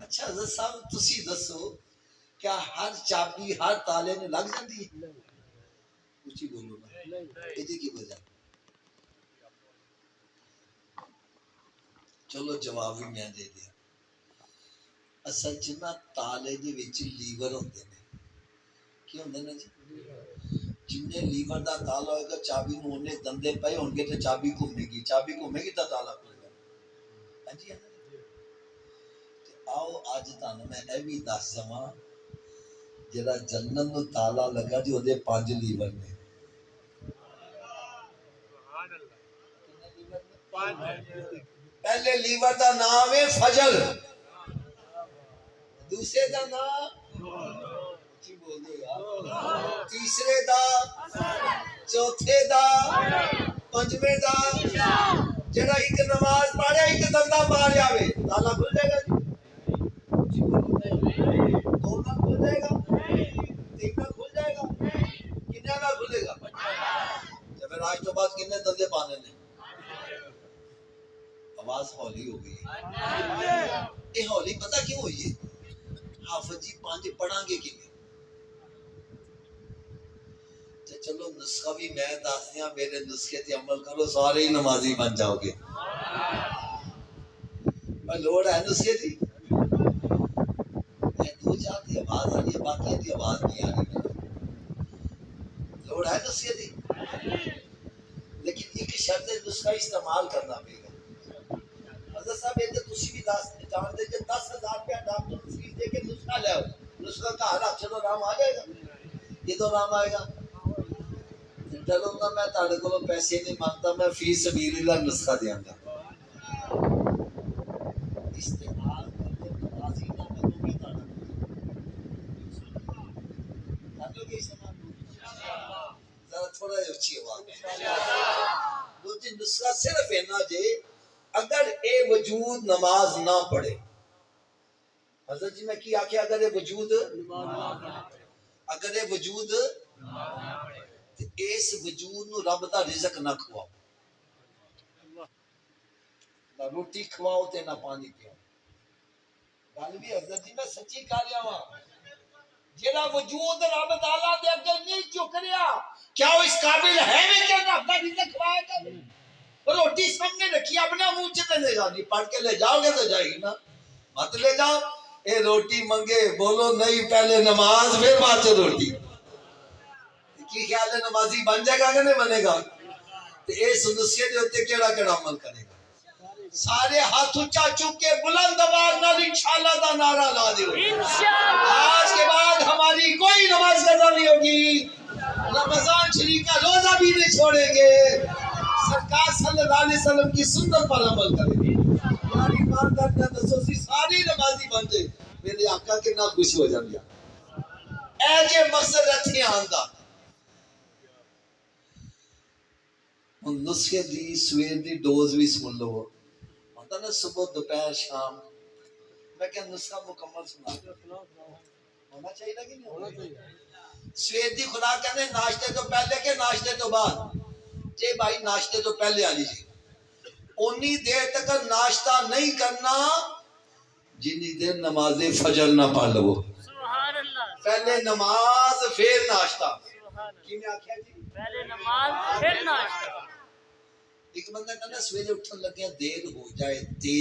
اچھا حضرت صاحب تسی دسو کیا ہر چابی ہر تالے نے لگ جاتی ہے؟ اونچی بولو نا، یہ کی وجہ؟ چلو جواب بھی میں دے دیا۔ اصل چ نا تالے دے وچ لیور ہوندے نے، کی ہوندے نے جی؟ جن لیور دا تالا ہوئے گا چابی نو اونے دندے پئے ہون گے تے چابی گھومے گی، چابی گھومے گی تے تالا کھلے گا۔ ہاں جی آؤ اج تانوں میں اے بھی دس جواں جڑا جنت نو تالا لگا جی اودے 5 لیور نے۔ پہلے لیور دا نام ہے فجر، دوسرے دا نام تیسرے دا، چوتھے دا، پنجویں دا، جڑا ایک نماز پڑھے ایک دندہ مار جاوے تالا کھل جائے گا جی؟ دو نہ کھل جائے گا، تین نہ کھل جائے گا، کتنے نہ کھلے گا؟ تو پھر آج تو بعد کتنے دندے پانے نے؟ آواز ہولی ہو گئی۔ یہ ہولی پتہ کیوں ہوئی ہے؟ حافظ جی 5 پڑھاں گے کیویں؟ چلو نسخہ بھی میں دس دیا، میرے نسخے تے عمل کرو سارے ہی نمازی بن جاؤ گے۔ پر لوڑ ہے نسخے دی؟ دو چار دی آواز آ رہی ہے، باقی دی آواز نہیں آ رہی۔ لوڑ ہے نسخے دی؟ لیکن ایک شرط نسخہ استعمال کرنا پڑے گا۔ حضرت صاحب یہ تو تسی بھی جان دے کہ 10,000 روپیہ ڈاکٹر فیس دے کے نسخہ لے آؤ، نسخہ کا حل اچھا نام آ جائے گا؟ یہ تو نام آئے گا۔ چلو نا میں تاڑے کو پیسے نہیں مانگتا، میں فی سبیل اللہ نسخہ دیاں گا۔ استعمال کرتے نمازی نہ بنو گے تاڑا کر گے استعمال ذرا تھوڑا اچھی آواز دوسری نسخہ صرف ہے نا جے اگر اے وجود نماز نہ پڑھے۔ حضرت جی میں کی آکھے اگر اے وجود اس وجود نو رب دا رزق نہ کھواؤ، نہ روٹی کھواؤ تے نہ پانی پیاؤ۔ گل بھی حضرت جی میں سچی کر رہا ہوں، جیڑا وجود رب تعالیٰ دے اگے نہیں جھک رہا کیا وہ اس قابل ہے نہیں کہ رب دا رزق کھوائے گا؟ روٹی سامنے رکھی اپنے منہ چ لے جاؤ، جی پڑھ کے لے جاؤ گے تو جائے گی نا، مت لے جاؤ۔ اے روٹی منگے بولو نہیں، پہلے نماز پھر بعد چ روٹی۔ کی خیال ہے نمازی بن جائے گا کہ نہیں بنے گا؟ تو اس نسخے دے اوتے کیڑا کیڑا عمل کرے گا؟ سارے ہاتھ اونچا چک کے بلند آواز نال انشاءاللہ دا نعرہ لا دیو۔ آج کے بعد ہماری کوئی نماز قضا نہیں ہوگی، رمضان شریف کا روزہ بھی نہیں چھوڑیں گے، سرکار صلی اللہ علیہ وسلم کی سنت پر عمل کریں گے۔ یار ایماندار نے دسو سی ساری نمازی بن جائے، میرے آقا کتنا خوش ہو جاندے۔ اے جے مقصد رکھے آندا نسخے دی سویر دی ڈوز بھی سن لو، ہوتا نا صبح دوپہر شام۔ میں کیا نسخہ مکمل سنا ہونا چاہیے نا کہ نہیں ہونا چاہیے؟ سویر دی خدا کہنے ناشتے تو پہلے کے ناشتے تو بعد جی بھائی ناشتے تو پہلے آ لیجیے انی دیر تک ناشتہ نہیں کرنا جنی دیر نماز فجر نہ پڑھ لو پہلے نماز پھر ناشتہ کی میں آکھیا جی پہلے نماز پھر ناشتہ ایک بندہ کہنا سویرے اٹھن لگیا دیر ہو جائے تے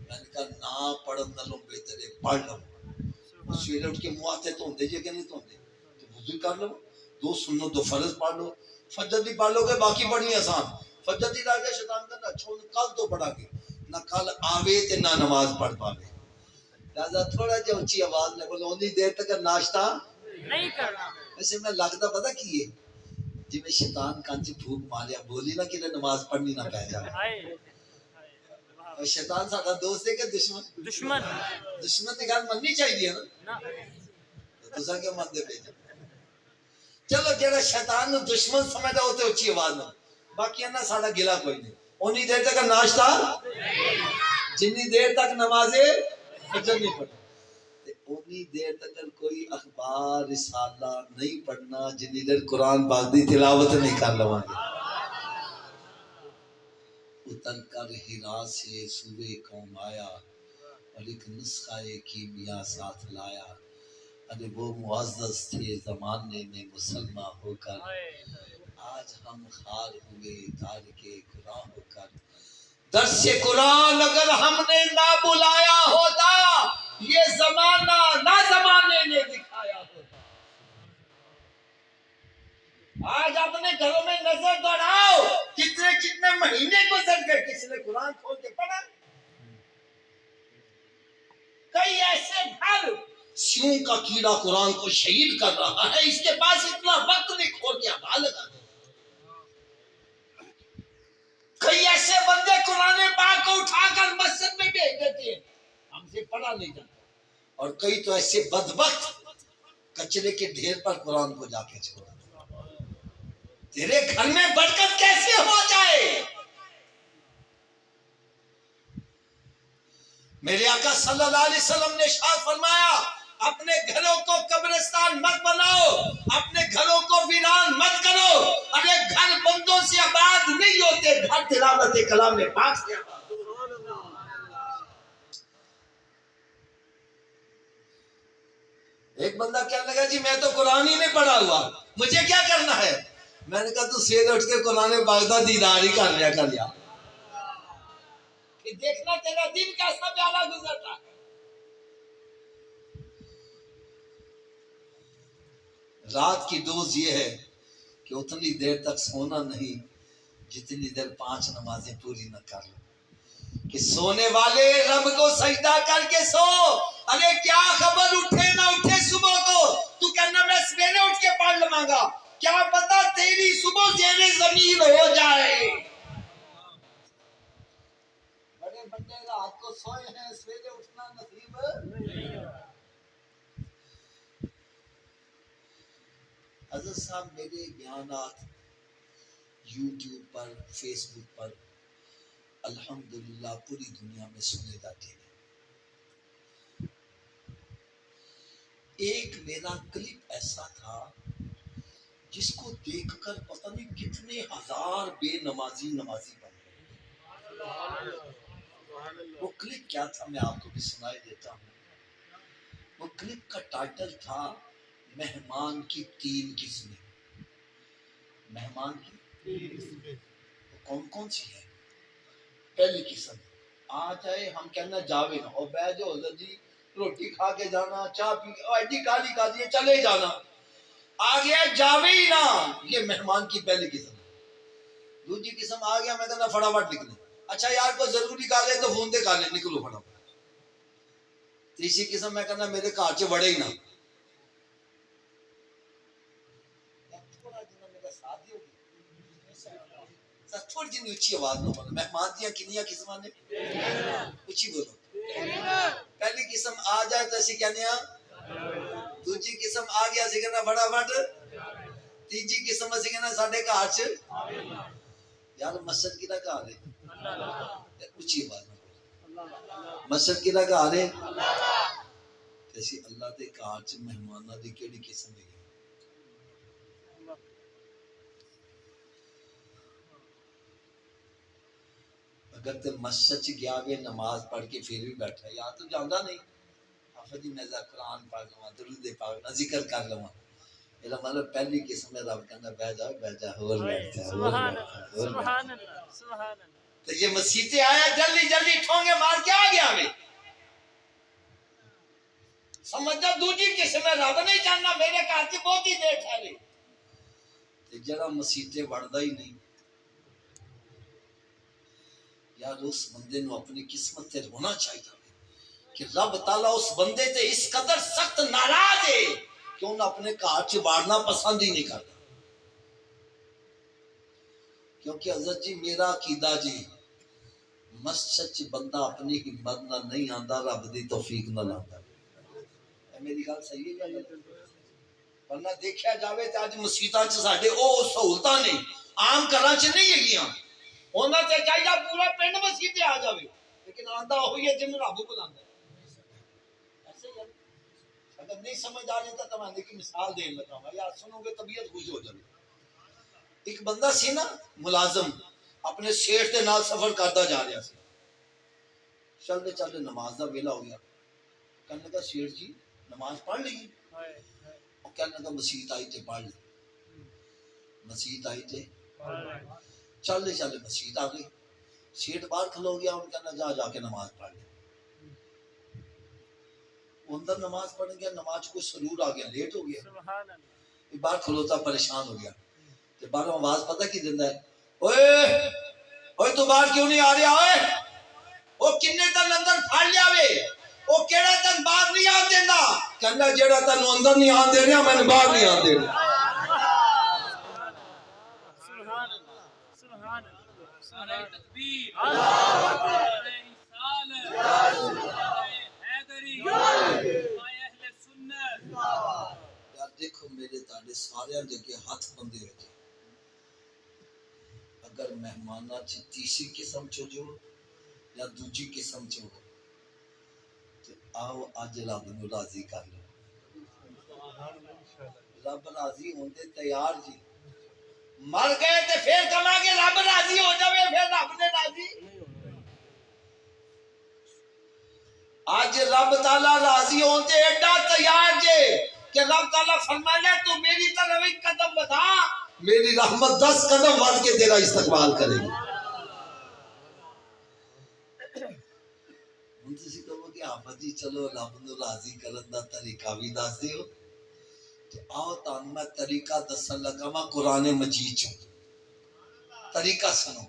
میں نے کہا نہ پڑھن نالوں بہتر ہے پڑھ لو سویرے اٹھ کے منہ ہاتھ دھوندے جے کہ نہیں دھوندے تو وضو کر لو دو سنت دو فرض پڑھ لو فجر دی پڑھ لو گے باقی پڑھنی آسان فجر دی راگے شیطان کہنا چھوڑ کل تو پڑھا گے نہ کل آوے تے نہ نماز پڑھ پاوے لہذا تھوڑا جہا اونچی آواز میں بولو اتنی دیر تک ناشتہ نہیں کرنا ویسے میں لگتا پتہ کی ہے جی میں شیطان کانچ پھوک ماریا بولی نا کہ نماز پڑھنی نہ پہ جائے اور شیطان ساڈا دوست ہے کہ دشمن دشمن کی گل مننی چاہیے نا تساں کیوں مانتے پے چلو جڑا شیطان نو دشمن سمجھدا او تے اونچی آواز نہ باقی نا ساڈا گلا کوئی نہیں اونی دیر تک ناشتہ جنی دیر تک نماز فجر نہیں پڑھنا اتنی دیر تک کوئی اخبار رسالہ نہیں پڑھنا جنی دیر قرآن پاک دی تلاوت نہیں کر لواں گے اتر کر ہرا سے صوبے قوم آیا اور ایک نسخہ کیمیا ساتھ لایا ارے وہ معزز تھے زمانے میں مسلمان ہو کر آج ہم خار ہوئے تارکے قرآن ہو کر درس قرآن اگر ہم نے نہ بلایا ہوتا یہ زمانہ نہ زمانے نے دکھایا ہوتا آج اپنے گھروں میں نظر دوڑاؤ کتنے مہینے گزر گئے کسی نے قرآن کھول کے پڑھا کئی ایسے گھر سیوں کا کیڑا قرآن کو شہید کر رہا ہے اس کے پاس اتنا وقت نہیں کھول کے ابھا لگا کئی ایسے بندے قرآن پاک کو اٹھا کر مسجد میں بھیج دیتے ہیں ہم سے پڑھا نہیں جاتا اور کئی تو ایسے بدبخت کچرے کے ڈھیر پر قرآن کو جا کے چھوڑا تیرے گھر میں برکت کیسے ہو جائے میرے آقا صلی اللہ علیہ وسلم نے ارشاد فرمایا اپنے گھروں کو قبرستان مت بناؤ اپنے گھروں کو ویران مت کرو ارے گھر بندوں سے آباد نہیں ہوتے گھر تلاوت کلام پاک سے آباد ایک بندہ کہنے لگا جی میں تو قرآن ہی نہیں پڑھا ہوا مجھے کیا کرنا ہے میں نے کہا تو سویرے اٹھ کے قرآن پاک دا دیدار ہی کر لیا کر یا دیکھنا تیرا دن کیسا پیارا گزرتا ہے رات کی ڈوز یہ ہے کہ اتنی دیر تک سونا نہیں جتنی دیر 5 نمازیں پوری نہ کر لو کہ سونے والے رب کو سجدہ کر کے سو ارے کیا خبر اٹھے نہ اٹھے صبح کو تو کہنا میں سویرے اٹھ کے پڑھ لوں گا کیا پتا تیری صبح زیر زمین ہو جائے بڑے بندے رات کو سوئے ہیں سویرے اٹھنا نصیب حضرت صاحب میرے بیانات یوٹیوب پر فیس بک پر الحمدللہ پوری دنیا میں سنے جاتے ہیں ایک میرا کلپ ایسا تھا جس کو دیکھ کر پتہ نہیں کتنے ہزار بے نمازی بن گئے وہ کلپ کیا تھا میں آپ کو بھی سنائی دیتا ہوں وہ کلپ کا ٹائٹل تھا مہمان کی 3 قسمیں مہمان کی کون کون سی ہے پہلی قسم آ جائے ہم کہنا جاوے نا اور بیٹھ جاؤ حضرت جی روٹی کھا کے جانا چاہ پی کے ایڈی کالی کا دیے چلے جانا آ گیا جاوے ہی نا یہ مہمان کی پہلی قسم دوسری قسم آ گیا میں کہنا فٹافٹ نکلے اچھا یار کوئی ضروری کہا لے تو فون دے کہا لے نکلو فٹافٹ تیسری قسم میں کہنا میرے گھر چ بڑے ہی نا تھوڑی جی اچھی آواز نہ بولو مہمان دیا کنیا قسم نے اچھی بولو پہلی قسم آ جائے تو اسی کہنے دوسری قسم آ گیا اسی کہنا فٹافٹ تیجی قسم اسی کہنا ساڈے گھر چ یار مسجد کی نہ کہا دے اچھی آواز نہ بولو مسجد کہڑا گھر ہے؟ اسی اللہ دے گھر چ مہماناں دی کیڑی قسم ہے؟ اگر تے مسجد چ گیا وے نماز پڑھ کے پھر بھی بیٹھا یا تو جاندا نہیں آفا جی میں قرآن پڑھ لواں درود پاک نہ ذکر کر لواں میرا مطلب پہلی قسم ہے رب کہندا بیٹھ جا اور بیٹھ جا سبحان اللہ سبحان اللہ سبحان اللہ تو یہ مسیتے آیا جلدی جلدی ٹھونگے مار کے آ گیا وے سمجھا دوسری قسم ہے رب نہیں جاننا میرے گھر سے بہت ہی دیر ٹھہرے تے جڑا مسیتے وڑدا ہی نہیں یار اس بندے نو اپنی قسمت تے ہونا چاہیے کہ رب تعالیٰ اس بندے تے اس قدر سخت ناراض ہے کہ انہیں اپنے گھر چ وڑنا پسند ہی نہیں کرتا کیونکہ حضرت جی میرا عقیدہ جی مسجد چ بندہ اپنی ہمت نہ نہیں آندا رب دی توفیق نہ لاندا میری گل صحیح ہے یا نہیں ورنہ دیکھا جاوے تے اج مسجداں چ ساڈے او سہولتاں نے عام گھراں چ نہیں ہگیاں انہاں تے چاہیے پورا پنڈ مسجد تے آ جاوے لیکن آندا ہوئی ہے جن رب بلاندا ایسے ہی اگر نہیں سمجھ آ رہی تو میں نے کی مثال دین لگا ہوں یا سنو گے طبیعت خوش ہو جائے ایک بندہ سی نا ملازم اپنے سیٹھ دے نال سفر کرتا جا رہا سی چلتے چلتے نماز دا ویلا ہو گیا کہنے لگا سیٹھ جی نماز پڑھ لی وہ کہنے لگا مسیت آئی تے پڑھ لی مسیت آئی تے چلتے چلتے مسیت آ گئی سیٹھ باہر کھلو گیا ان کہنا جا کے نماز پڑھ لی اندر نماز پڑھنے گیا نماز کو سرور آ گیا لیٹ ہو گیا باہر کھلوتا پریشان ہو گیا کہ باہر آواز پتہ کی دینا ہے اوئے اوئے تو باہر کیوں نہیں آ رہا اوئے وہ کنے تن اندر پھڑ لیا وے وہ کیڑا تن باہر نہیں آن دینا کہنا جیڑا تن اندر نہیں آن دے رہا میں نے باہر نہیں آن دے رہا سبحان اللہ سبحان اللہ نعرہ تکبیر دیکھو میرے تاڑے سارے جگہ ہاتھ بندے ہو جائے اگر مہمانہ چی تیسری قسم چو جو یا دوجی قسم چو تو آؤ آج رب نو راضی کر لو رب راضی ہوندے تیار جی مر گئے تے پھر کما کے رب راضی ہو جاوے پھر رب نے راضی آج رب تعالیٰ راضی ہوندے ایڈا تیار جے کہ رب تعالیٰ فرمایا تو میری طرف ایک قدم بتا میری رحمت 10 قدم بڑھ کے تیرا استقبال کرے گی ان سے کہو کہ آفا جی چلو رب نو راضی کرن دا طریقہ بھی دس دیو تو آؤ تان میں طریقہ دسن لگا وا قرآن مجید چوں طریقہ سنو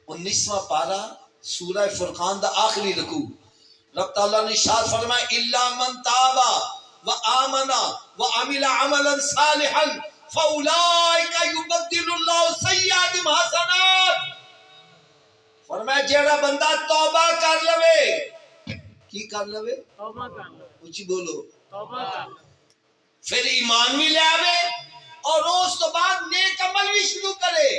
19واں پارہ سورہ فرقان دا آخری رکوع رب تعالیٰ نے ارشاد فرمایا الا من تاب وآمن وعمل عملا صالحا فاولئک یبدل اللہ سیئاتہم حسنات فرمایا جیڑا بندہ توبہ کر لوے کی کر لوے توبہ کر لو اونچی بولو توبہ کر لو پھر ایمان بھی لے آوے اور اس تو بعد نیک عمل بھی شروع کرے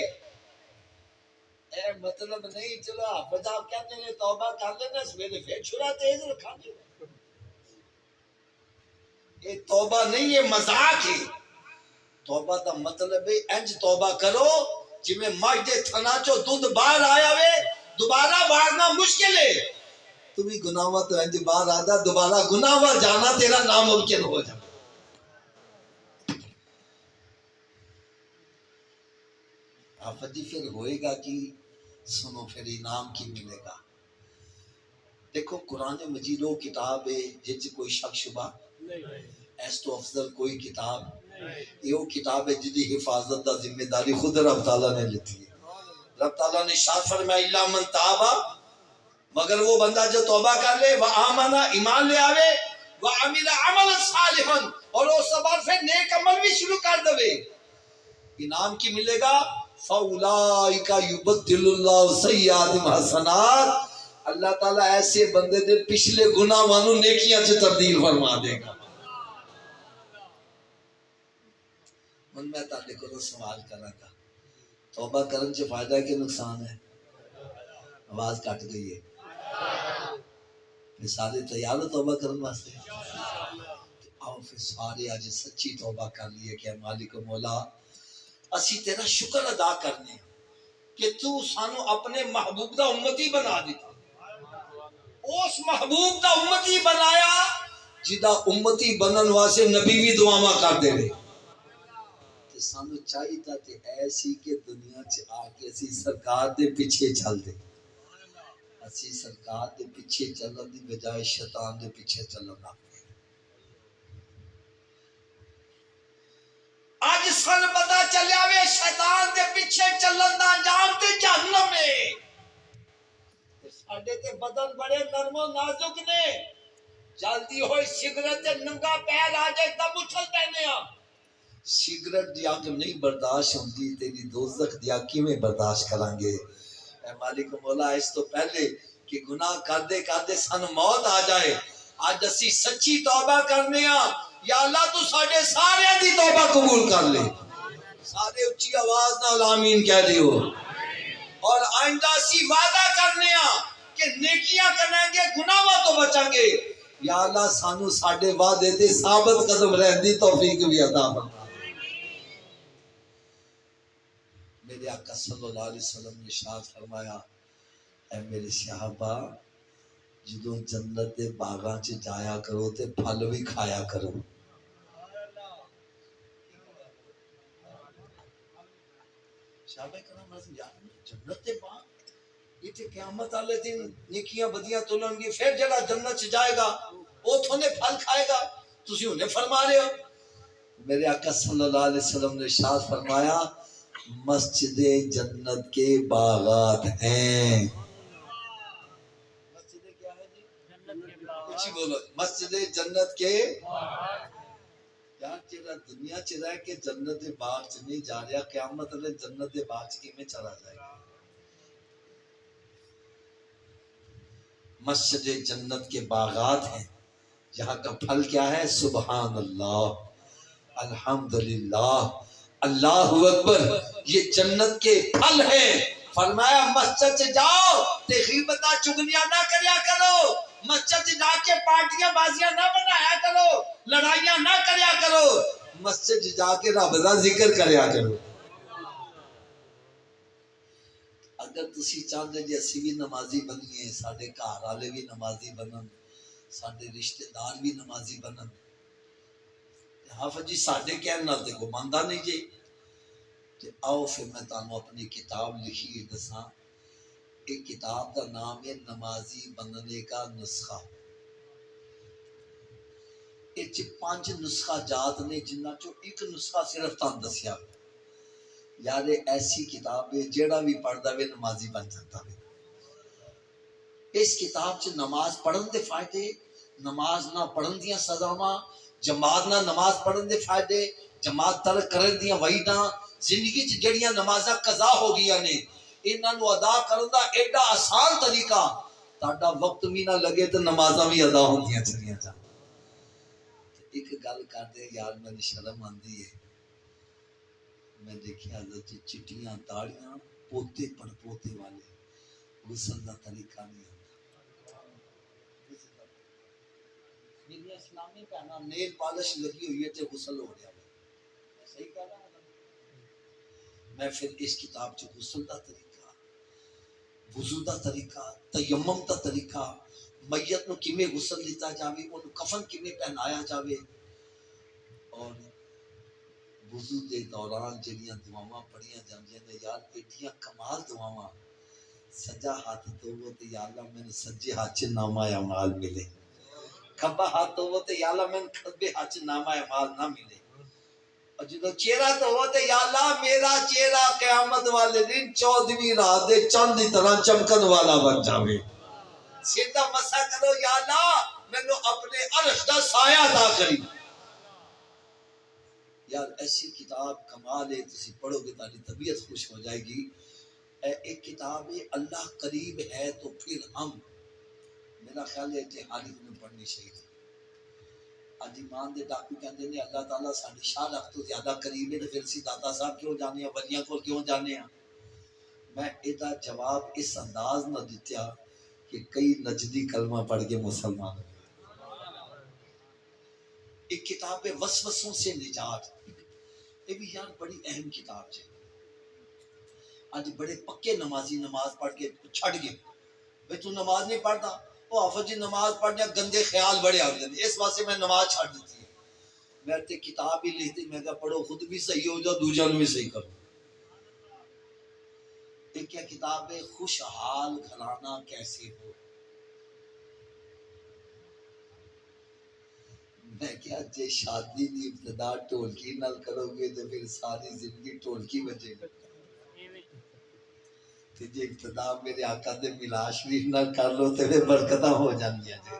اے مطلب نہیں چلو آپ کہتے ہیں توبہ کر لینا سویرے پھر چھڑا تیز رکھا دے یہ توبہ نہیں یہ مذاق ہے توبہ دا مطلب ہے انج توبہ کرو جی میں ماجدے تھنا چو دودھ باہر آیا وے دوبارہ بارنا مشکل ہے تمہیں گناہوں تو انج باہر آدھا دوبارہ گناہوں جانا تیرا ناممکن ہو جائے آفت جی پھر ہوئے گا کہ سنو پھر انعام کی ملے گا دیکھو قرآن مجید وہ کتاب ہے جن سے کوئی شک شبہ ایس تو افضل کوئی کتاب یہ وہ کتاب ہے جن کی حفاظت دا ذمہ داری خود رب تعالیٰ نے لیتی ہے رب تعالیٰ نے ارشاد فرمایا الا من تابا مگر وہ بندہ جو توبہ کر لے وآمن ایمان لے آوے وعمل عملا صالحا اور اس بعد پھر نیک عمل بھی شروع کر دے انعام کی ملے گا فاولائک یبدل اللہ سیئاتہم حسنات اللہ تعالیٰ ایسے بندے دے پچھلے گناہ وانو نیکیاں سے تبدیل فرما دے گا من میں تاڑے کو سوال کرنا تھا توبہ کرن سے فائدہ ہے کہ نقصان ہے آواز کٹ گئی ہے پھر سارے تیار ہو توبہ کرنے واسطے؟ آؤ پھر سارے اج سچی توبہ کر لیے کہ مالک و مولا اسی تیرا شکر ادا کرنے کہ تو سانو اپنے محبوب دا امتی بنا دیتا، اس محبوب دا امتی بنایا جدا امتی بنن واسطے نبی بھی دعاواں کردے رہے۔ تے سانو چاہیے تھا کہ ایسی کہ دنیا چ آ کے اسی سرکار دے پیچھے چل دے، اسی سرکار دے پیچھے چلن دی بجائے شیطان دے پیچھے چلن لگ پئے۔ اج سن پتہ چلیا وے شیطان دے پیچھے چلن دا انجام تے جہنم ہے۔ ساڈے تے بدن بڑے نرم و نازک نے، جلدی ہوئی سگریٹ تے ننگا پیر آ جائے تب اچھل پینے ہاں۔ سگریٹ دی اگ نہیں برداشت ہوندی، تیری دوزخ دی اگ کیویں برداشت کریں گے؟ اے مالک مولا اس تو پہلے کہ گناہ کردے کردے سن موت آ جائے، آج اسی سچی توبہ کرنے ہاں، یا اللہ تو ساڈے سارے دی توبہ قبول کر لے۔ سارے اچھی آواز نال آمین کہہ دیو۔ اور آئندہ اسی وعدہ کرنے ہاں کہ نیکیاں کریں گے، گناہوں تو بچیں گے۔ یا اللہ سانو ساڈے وعدے تے ثابت قدم رہن دی توفیق بھی عطا فرما۔ میرے آقا صلی اللہ علیہ وسلم نے ارشاد فرمایا، اے میرے صحابہ جدوں جنت دے باغاں چ جایا کرو تے پھل بھی کھایا کرو۔ صحابہ کرام جنت دے باغ یہ تے قیامت والے دن نیکیاں بدیاں تولن گی، پھر جڑا جنت چ جائے گا اوتھوں نے پھل کھائے گا، تسی انہیں فرما رہے ہو۔ میرے آقا صلی اللہ علیہ وسلم نے ارشاد فرمایا مسجد جنت کے باغات ہیں۔ مسجد کیا ہے جی؟ اچھی بولو، مسجد جنت کے یار جڑا دنیا چ رہ کے جنت دے باغ چ نہیں جا رہا، قیامت والے جنت دے باغ چ کیویں چلا جائے گا؟ مسجد جنت کے باغات ہیں، جہاں کا پھل کیا ہے؟ سبحان اللہ، الحمدللہ، اللہ اکبر، یہ جنت کے پھل ہیں۔ فرمایا مسجد سے جاؤ تے غیبتاں چگلیاں نہ کریا کرو، مسجد سے جا کے پارٹیاں بازیاں نہ بنایا کرو، لڑائیاں نہ کریا کرو، مسجد سے جا کے رب دا ذکر کریا کرو۔ اگر تسی چاہتے جی اسی بھی نمازی بنیے، ساڈے گھر والے بھی نمازی بنن، ساڈے رشتہ دار بھی نمازی بنن، حافظ جی ساڈے کہنے نال تے کو ماندا نہیں جی، تے آؤ پھر میں تانوں اپنی کتاب لکھی دساں۔ ایک کتاب کا نام ہے نمازی بننے کا نسخہ۔ یہ 5 نسخہ جات نے جنہ چوں ایک نسخہ صرف تان دسیا۔ یار ایسی کتاب ہے جیڑا بھی پڑھدا وے نمازی بن جاتا ہے۔ اس کتاب چ نماز پڑھن دے فائدے، نماز نہ پڑھن دیاں سزاواں، جماعت نہ نماز پڑھن دے فائدے، جماعت ترک کرن دیاں وعیداں، زندگی چ جڑیاں نمازاں قضا ہو گئیاں نے انہاں نو ادا کرن دا ایڈا آسان طریقہ، تہاڈا وقت بھی نہ لگے تے نمازاں بھی ادا ہوندیاں چلیاں جان۔ ایک گل کر دے یار میری شرم آندی ہے، میں دیکھیا حضرت چٹیاں داڑیاں پوتے پڑ پوتے والے غسل دا طریقہ نہیں آتا۔ میری اسلامی پہنا نیل پالش لگی ہوئی ہے تے غسل ہو رہا ہے، میں صحیح کہہ رہا ہوں؟ میں پھر اس کتاب چ غسل دا طریقہ، وضو دا طریقہ، تیمم دا طریقہ، میت نو کیویں غسل دیتا جاوے، اونوں کفن کیویں پہنایا جاوے، اور وضو دے دوران جڑیاں دعاواں پڑھیاں جاندیاں نے یار ایڈیاں کمال دعاواں۔ سجا ہاتھ دھوو تے یا اللہ مینوں سجے ہاتھ چ نامہ اعمال ملے، کھبا ہاتھ دھوو تے یا اللہ مینوں کھبے ہاتھ چ نامہ اعمال نہ ملے، اور جدوں چہرہ دھوو تے یا اللہ میرا چہرہ قیامت والے دن 14ویں رات دے چند دی طرح چمکن والا بن جاوے۔ سیدھا مسا کرو یا اللہ مینوں اپنے عرش دا سایہ عطا کری۔ یار ایسی کتاب کمال ہے، تسی پڑھو گے تاری طبیعت خوش ہو جائے گی۔ ایک کتاب ہے اللہ قریب ہے تو پھر ہم، میرا خیال ہے کہ حالی میں پڑھنی چاہیے۔ آج ایمان دے ڈاکو کہندے نے اللہ تعالیٰ ساڈی شاہ رخ تو زیادہ قریب ہے، تو پھر سی داتا صاحب کیوں جانے ہیں، ولیاں کو کیوں جانے ہیں؟ میں ایدا جواب اس انداز نہ دتیا کہ کئی نجدی کلمہ پڑھ کے مسلمان ہوئے. ایک کتاب ہے وسوسوں سے نجات. یہ بھی یار بڑی اہم کتاب ہے. آج بڑے پکے نمازی نماز پڑھ کے چھڑ گئے. بھئی تو نماز نہیں پڑھتا؟ وہ حافظ جی نماز پڑھنے گندے خیال بڑے آتے ہیں، اس واسطے میں نماز چھڑ دیتی ہے. میں تے کتاب ہی لکھتی، میں کہا پڑھو خود بھی صحیح ہو جاؤ دوسروں بھی صحیح کرو. ایک کیا کتاب ہے خوشحال گھرانہ کیسے ہو. میں کیا جے شادی دی ابتدا ٹولکی نال کرو گے تو پھر ساری زندگی ٹولکی بجے گی. تے جے ابتدا میرے آقا دے میلاد شریف نال کر لو تے پھر برکتاں ہو جاندیاں جی.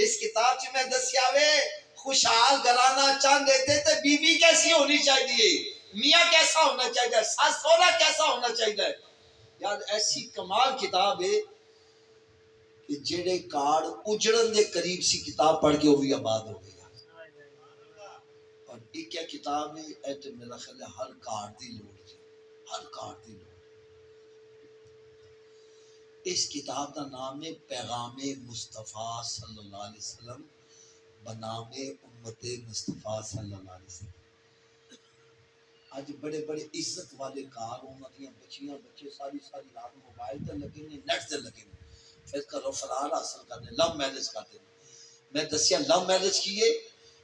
اس کتاب چ میں دسیا وے خوشحال گھرانہ چاہندے تے تے بیوی کیسی ہونی چاہیے، میاں کیسا ہونا چاہیے، ساس سوہرا کیسا ہونا چاہیے. یار ایسی کمال کتاب ہے کہ جڑے کارڈ اجڑن دے قریب سی کتاب پڑھ کے وہ بھی آباد ہو گیا. اور ایک کیا کتاب ہے اے تے میرا خیال ہے ہر کارڈ دی لوڑ ہے، ہر کارڈ دی لوڑ. اس کتاب کا نام ہے پیغام مصطفیٰ صلی اللہ علیہ وسلم بنام امت مصطفیٰ صلی اللہ علیہ وسلم. آج بڑے بڑے عزت والے کار انہاں دیاں بچیاں بچے ساری ساری رات موبائل تے لگے نے، نیٹ تے لگے نے، پھر کرو فرار حاصل کرنے، لو میرج کرتے ہیں. میں دسیا لو میرج کیے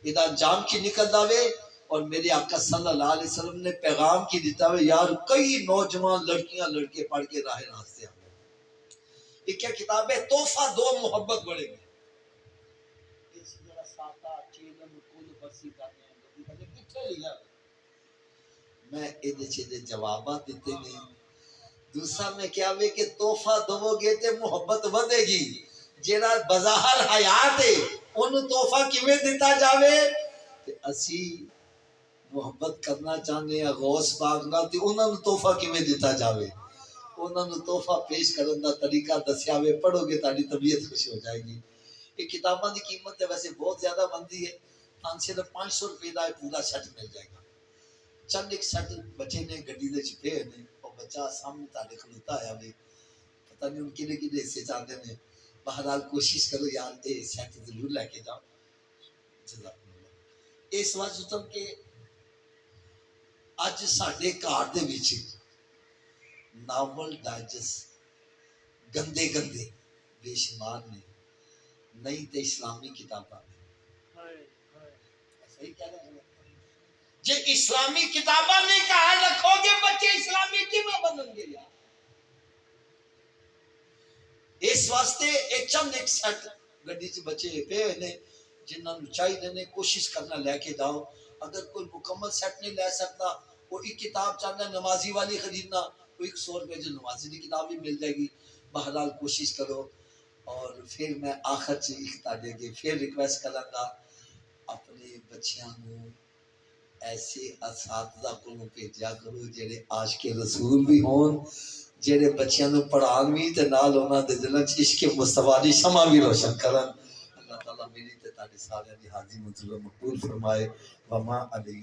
یہ انجام کی نکل آوے. اور میرے آقا صلی اللہ علیہ وسلم نے پیغام کی دیتا ہے یار کئی نوجوان لڑکیاں لڑکے پڑھ کے راہ راستے آئے. یہ کیا کتاب ہے تحفہ دو محبت بڑھے گی. اس جڑا ساتا چیلن کل بسی کرنے ہیں کدے کتھے لیا میں ایدے چھے جوابات دیتے نہیں. دوسرا میں کیا ہوئے کہ تحفہ دو گے تے محبت ودے گی. جیڑا بظاہر حیات ہے انہوں تحفہ کیویں دیتا جاوے تے اسی محبت کرنا چاہنے ہیں غوث پاک نال تے انہاں نوں تحفہ کیویں دیتا جاوے. انہوں نے تحفہ پیش کرنے دا طریقہ دسیا ہوئے پڑھو گے تاری طبیعت خوش ہو جائے گی. یہ کتاباں دی قیمت ہے ویسے بہت زیادہ بنتی ہے، تان صرف 500 روپے دا پورا سیٹ مل جائے گا. چند ایک سیٹ بچے نے گڈی دے چھپے نے اور بچہ سامنے تارے کھلوتا ہے ابھی پتہ نہیں ان کے لیے حصے چاہتے ہیں. بہرحال کوشش کرو یار اے سیٹ ضرور لے کے جاؤ. جزاک اللہ. اس واسطے کہ اج ساڈے گھر دے وچ ناول ڈائجسٹ گندے گندے بے شمار نے، نہیں تے اسلامی کتاباں صحیح کہہ رہے ہیں. جے اسلامی کتاباں نہیں کہا رکھو گے بچے اسلامی کیوں بنن گے یار. اس واسطے ایک چند ایک سیٹ گڈی چ بچے پے نے جنہاں نوں چاہیے نے کوشش کرنا لے کے جاؤ. اگر کوئی مکمل سیٹ نہیں لے سکتا وہ ایک کتاب چاہتا ہے نمازی والی خریدنا وہ 100 روپے جو نمازی کی کتاب بھی مل جائے گی. بہرحال کوشش کرو. اور پھر میں آخر سے اختتام کے پھر ریکویسٹ کروں گا اپنے بچیاں نوں ایسے اساتذہ کو بھیجا کرو جڑے عاشق رسول بھی ہون، جڑے بچیاں نوں پڑھان بھی تے نال انہاں دے دلاں وچ عشق مصطفیٰ دی شمع بھی روشن کرن. اللہ تعالیٰ میری تے تہاڈی سارے دی حاضری منظور مقبول فرمائے. وما علیہ